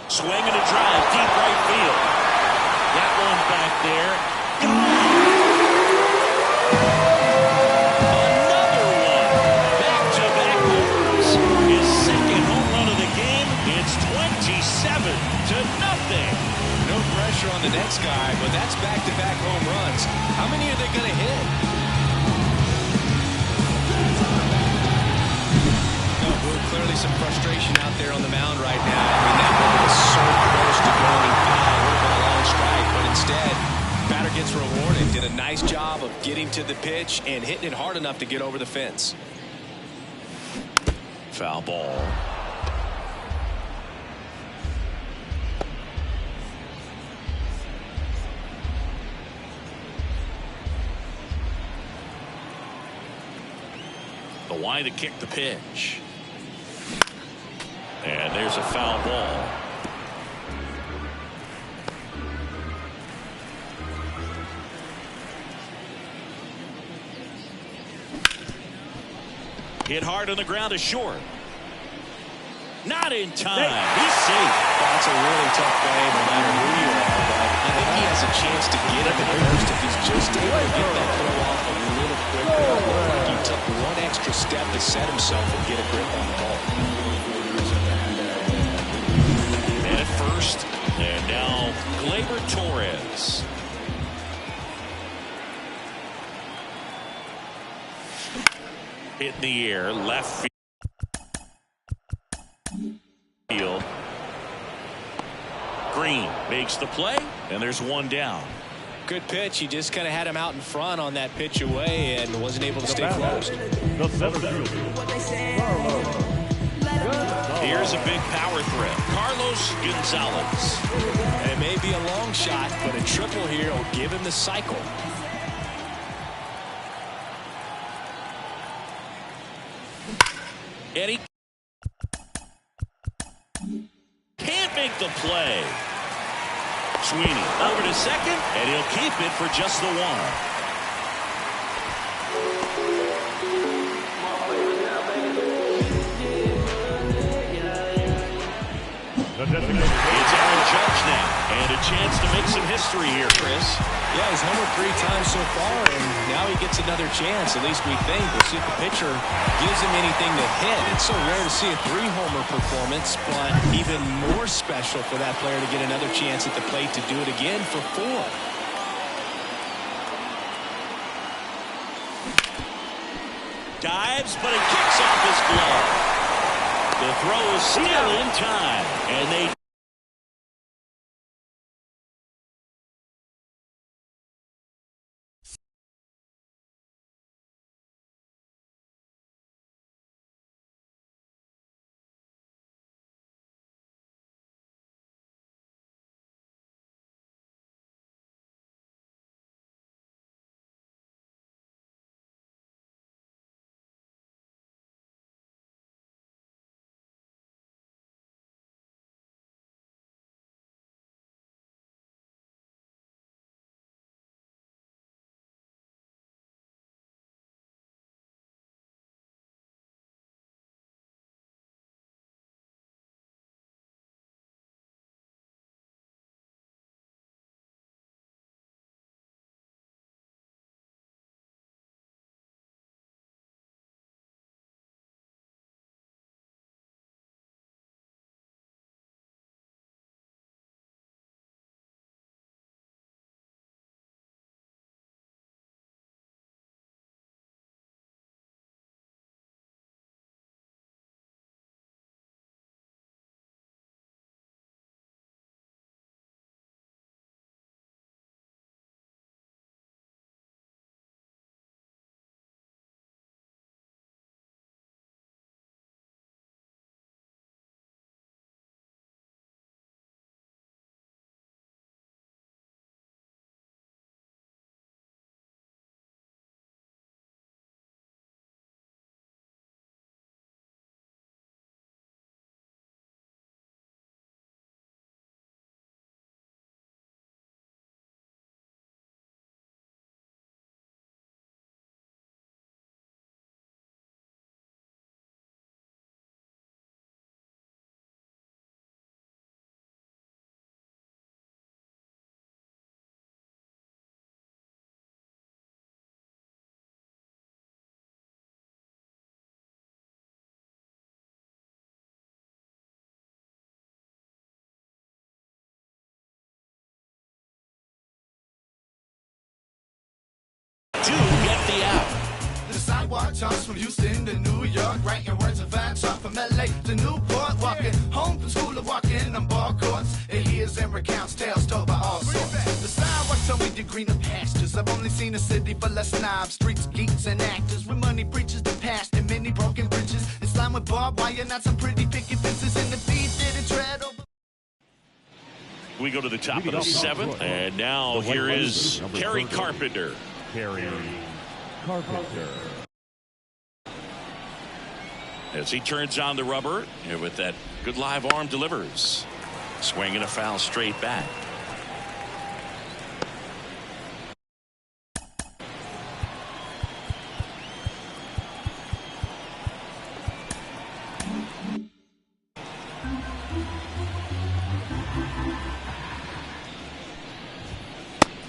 Swing and a drive, deep right field. That one back there. Another one. Back-to-back homers. His 2nd home run of the game. It's 27-0. No pressure on the next guy, but that's back-to-back home runs. How many are they going to hit? We'll clearly some frustration out there on the mound right now. I mean, that ball was so close to going foul. Would have been a long strike, but instead, batter gets rewarded. Did a nice job of getting to the pitch and hitting it hard enough to get over the fence. Foul ball. The Y to kick the pitch. And there's a foul ball. Hit hard on the ground to short. Not in time. He's safe. That's a really tough play no matter who you are. But I think he has a chance to get him at first if he's just able to get that throw off a little quicker. He took one extra step to set himself and get a grip on the ball. And at first, and now Gleyber Torres. Hit in the air, left field. Green makes the play, and there's one down. Good pitch. He just kind of had him out in front on that pitch away and wasn't able to stay close. Here's a big power threat. Carlos Gonzalez. And it may be a long shot, but a triple here will give him the cycle. And he can't make the play. Sweeney over to second, and he'll keep it for just the one. It's Aaron Judge now, and a chance to make some history here, Chris. Yeah, he's homered 3 times so far, and now he gets another chance. At least we think. We'll see if the pitcher gives him anything to hit. It's so rare to see a 3-homer performance, but even more special for that player to get another chance at the plate to do it again for 4. Dives, but it kicks off his glove. The throw is still in time, and they do get the out. The sidewalk jumps from Houston to New York, writing words of facts off from LA to New only seen a city full of snobs, streets, geeks, and actors with money preachers the past and many broken bridges. It's lined with barbed wire, not some pretty picket fences. In the beat didn't tread over. We go to the top of the seventh, and now here is Kerry Carpenter. Kerry Carpenter. As he turns on the rubber, and with that good live arm delivers. Swing and a foul straight back.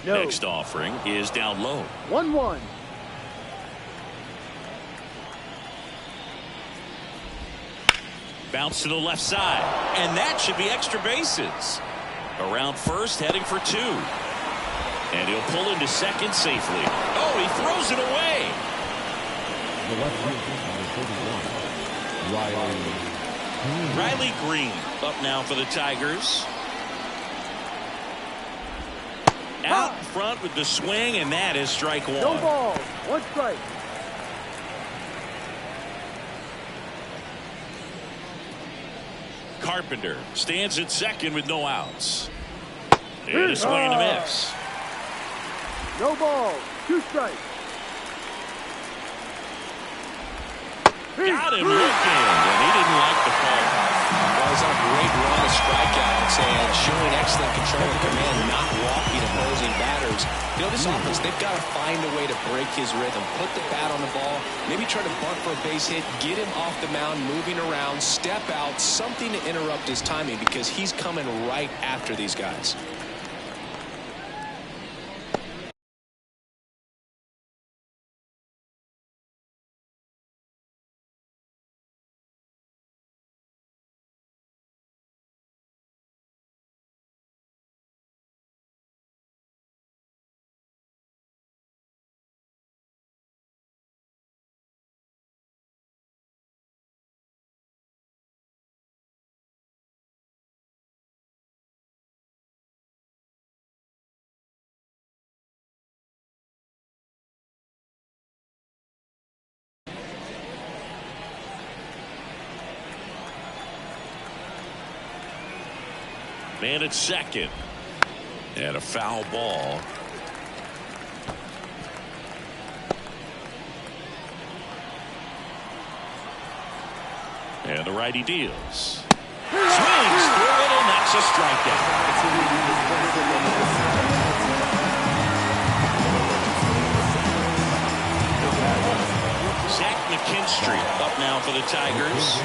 No. Next offering is down low. 1-1. Bounce to the left side, and that should be extra bases. Around first, heading for two. And he'll pull into second safely. Oh, he throws it away. The left field, number 31, Riley Green up now for the Tigers. Out front with the swing, and that is strike one. No ball. 1 strike. Carpenter stands at second with no outs. And a swing and a miss. No ball. 2 strikes. Got him looking, and he didn't like the call. Well, he's on a great run of strikeouts and showing excellent control and command, not walking opposing batters. You know, this offense, they've got to find a way to break his rhythm, put the bat on the ball, maybe try to bunt for a base hit, get him off the mound, moving around, step out, something to interrupt his timing because he's coming right after these guys. Man at second. And a foul ball. And the righty deals. Swings through it, and that's a strikeout. Zach McKinstry up now for the Tigers.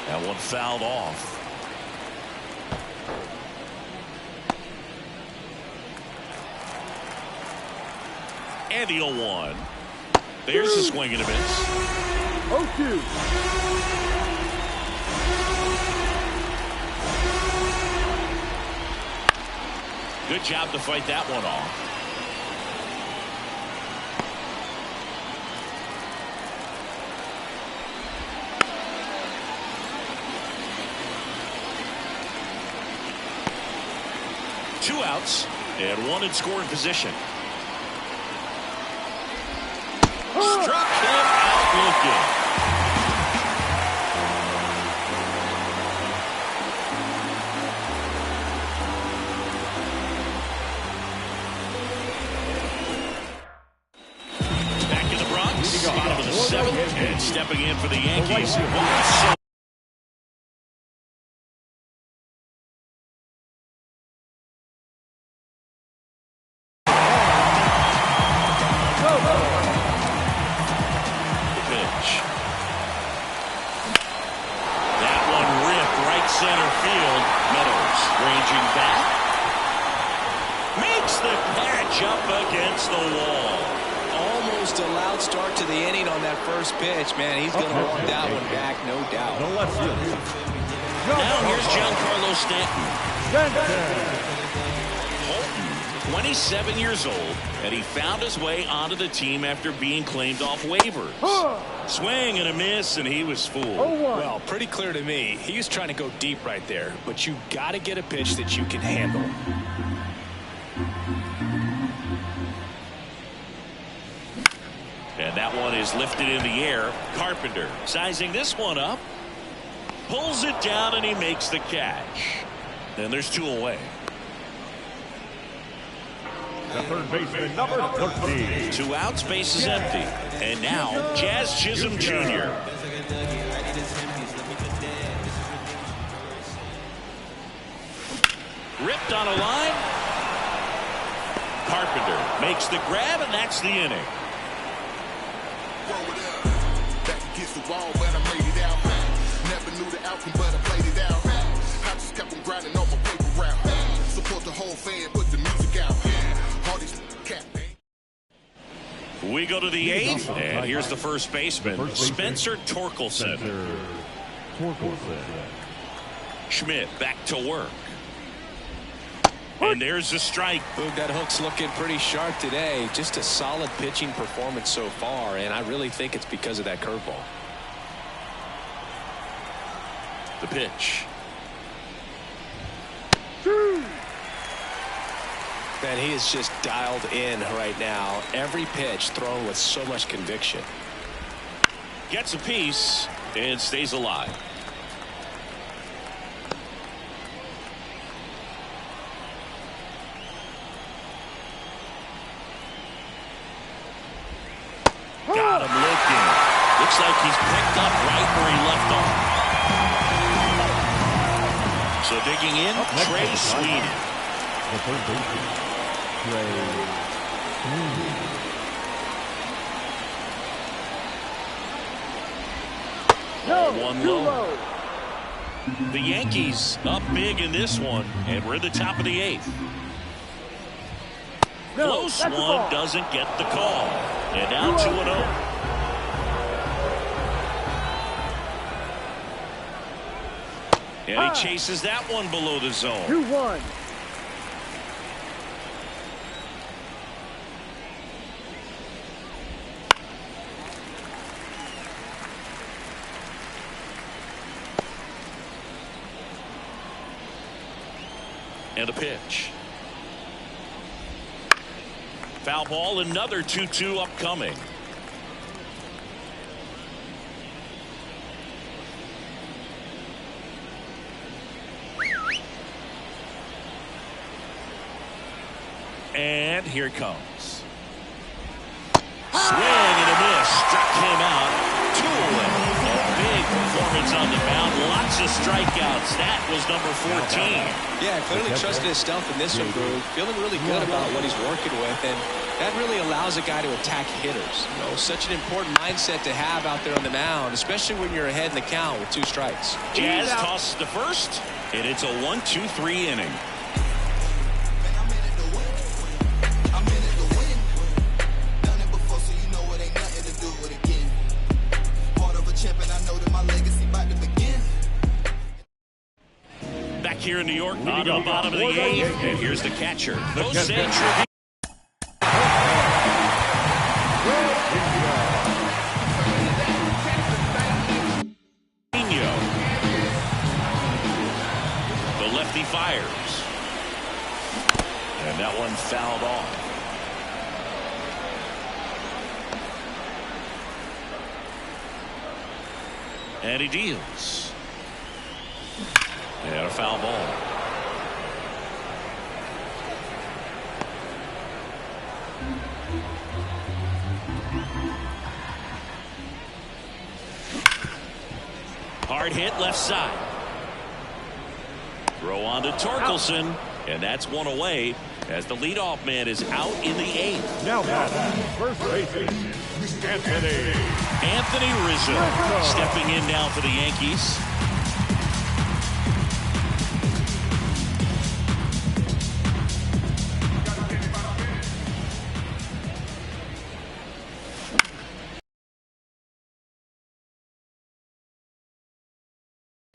That one fouled off. And the 0-1. There's the swing and a miss. 0-2. Good job to fight that one off. Two outs and one in scoring position. Struck him out looking. Back in the Bronx, bottom of the seventh, and stepping in for the Yankees. Center field. Meadows ranging back. Makes the catch up against the wall. Almost a loud start to the inning on that first pitch. Man, he's going to want that one back, no doubt. The left field. Now here's Giancarlo Stanton. Holton 27 years old, and he found his way onto the team after being claimed off waivers. Swing and a miss, and he was fooled. Well, pretty clear to me. He was trying to go deep right there, but you got to get a pitch that you can handle. And that one is lifted in the air. Carpenter sizing this one up. Pulls it down, and he makes the catch. And there's 2 away. The third baseman, number 13. 2 outs, base is empty. And now, Jazz Chisholm Jr. Ripped on a line. Carpenter makes the grab, and that's the inning. Back against the wall, but I made it out. Never knew the outcome, but I played it out. I just kept on grinding on my paper route. Support the whole fan, put the music out. All these cat. We go to the 8th, and here's the first baseman, Spencer Torkelson. Schmidt back to work. And there's the strike. Boog, that hook's looking pretty sharp today. Just a solid pitching performance so far, and I really think it's because of that curveball. The pitch. Man, he is just dialed in right now. Every pitch thrown with so much conviction. Gets a piece and stays alive. Got him looking. Looks like he's picked up right where he left off. So digging in, Trey Sweeney. The third baseman, Trey Sweeney. One low. The Yankees up big in this one, and we're at the top of the 8th. Close one, doesn't get the call. And now 2-0. And he chases that one below the zone. 2-1. And a pitch. Foul ball, another 2-2 upcoming. And here it comes. Swing and a miss. Struck him out. 2 away. A big performance on the mound. Lots of strikeouts. That was number 14. Yeah, clearly trusted his stealth in this one, Groove. Feeling really good about what he's working with, and that really allows a guy to attack hitters. You know, such an important mindset to have out there on the mound, especially when you're ahead in the count with 2 strikes. Jazz tosses to first, and it's a 1-2-3 inning. Back here in New York, on the bottom of the 8th, and here's the catcher, Jose Trevino. The lefty fires, and that one fouled off. And he deals. And a foul ball. Hard hit left side. Throw on to Torkelson, and that's 1 away as the leadoff man is out in the 8th. Now first baseman, Anthony Rizzo stepping in now for the Yankees.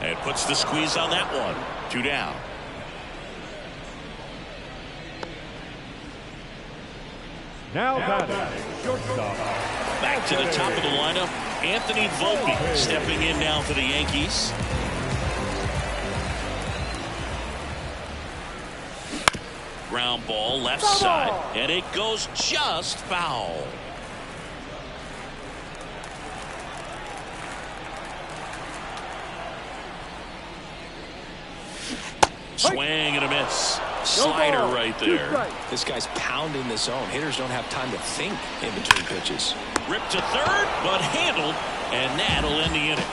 And puts the squeeze on that one. 2 down. Now batting, shortstop. Back to the top of the lineup, Anthony Volpe stepping in now for the Yankees. Ground ball left side, and it goes just foul. Swing and a miss. Slider right there. This guy's pounding the zone. Hitters don't have time to think in between pitches. Ripped to third, but handled, and that'll end the inning.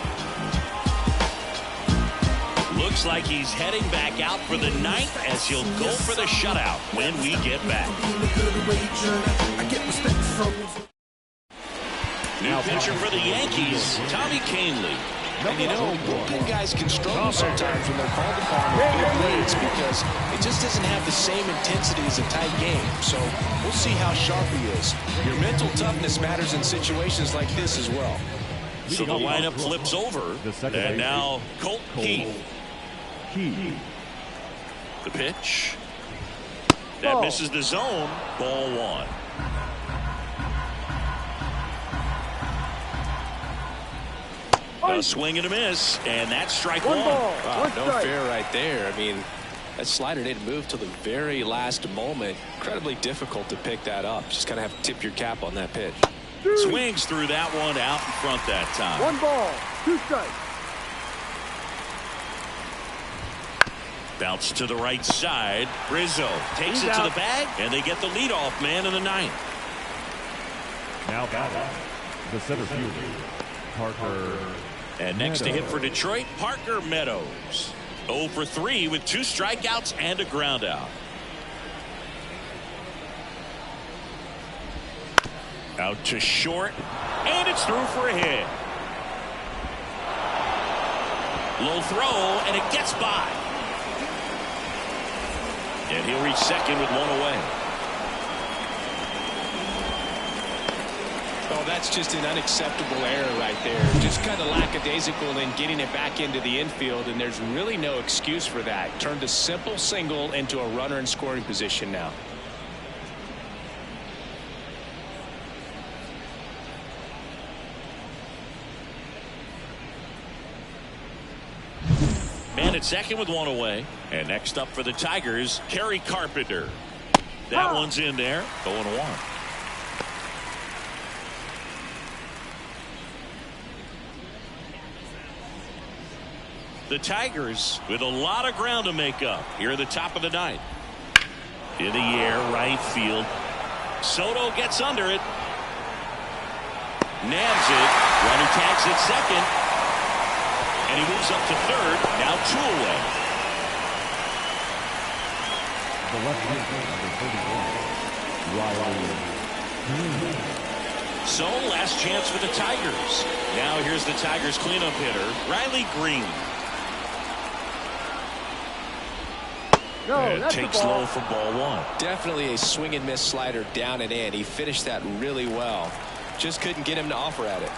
Looks like he's heading back out for the ninth as he'll go for the shutout when we get back. New pitcher for the Yankees, Tommy Kahnle. And you know, bullpen guys can struggle sometimes when they're called upon with big leads because it just doesn't have the same intensity as a tight game. So we'll see how sharp he is. Your mental toughness matters in situations like this as well. So the lineup flips over, and now Colt Keith. The pitch. That misses the zone. Ball one. A swing and a miss, and that's strike one. Wow, no fair right there. I mean, that slider didn't move till the very last moment. Incredibly difficult to pick that up. Just kind of have to tip your cap on that pitch. Swings through that one out in front that time. 1 ball, 2 strikes. Bounce to the right side. Rizzo takes it to the bag, and they get the leadoff man in the ninth. Now batting, the center fielder, Parker. And next to hit for Detroit, Parker Meadows. 0 for 3 with 2 strikeouts and a ground out. Out to short, and it's through for a hit. Low throw, and it gets by. And he'll reach second with 1 away. Oh, that's just an unacceptable error right there. Just kind of lackadaisical in getting it back into the infield, and there's really no excuse for that. Turned a simple single into a runner in scoring position now. Man at second with 1 away. And next up for the Tigers, Kerry Carpenter. That one's in there. 0-1. The Tigers with a lot of ground to make up here at the top of the ninth. In the air, right field. Soto gets under it. Nabs it. Runner tags at second. And he moves up to third. Now 2 away. The left fielder, number 31, Riley. So last chance for the Tigers. Now here's the Tigers cleanup hitter, Riley Green. No, that's takes low for ball one. Definitely a swing and miss slider down and in. He finished that really well. Just couldn't get him to offer at it.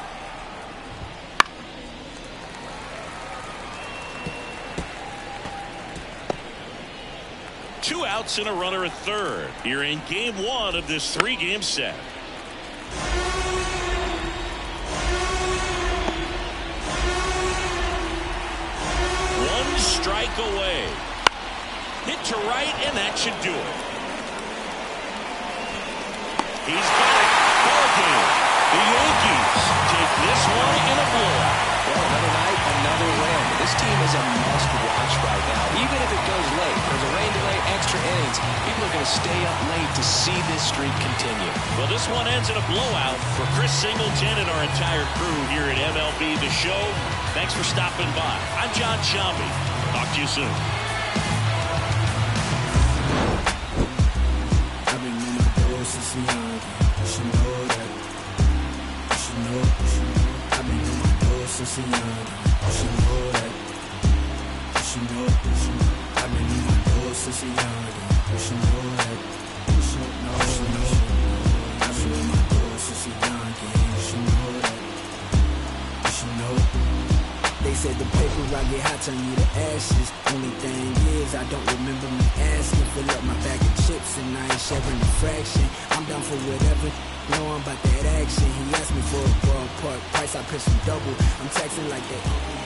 Two outs and a runner at third here in game 1 of this 3-game set. One strike away. Hit to right, and that should do it. He's got it. Ball game. The Yankees take this one in a blowout. Well, another night, another win. This team is a must-watch right now. Even if it goes late, there's a rain delay, extra innings. People are going to stay up late to see this streak continue. Well, this one ends in a blowout for Chris Singleton and our entire crew here at MLB The Show. Thanks for stopping by. I'm John Shambi. Talk to you soon. I've been on my door since young. You should know that. You should know. I've been on my door since young. You should know that. You should know. I've been on my door since young. You should know that. You should know. I've been on my door since young. You should know that. You should know. They said the paper rock get hot, turn you to ashes. Only thing is, years, I don't remember me asking. Fill up my bag of chips and I ain't sharing a fraction. I'm down for whatever, know I'm about that action. He asked me for a ballpark price, I pitched him double. I'm taxing like that.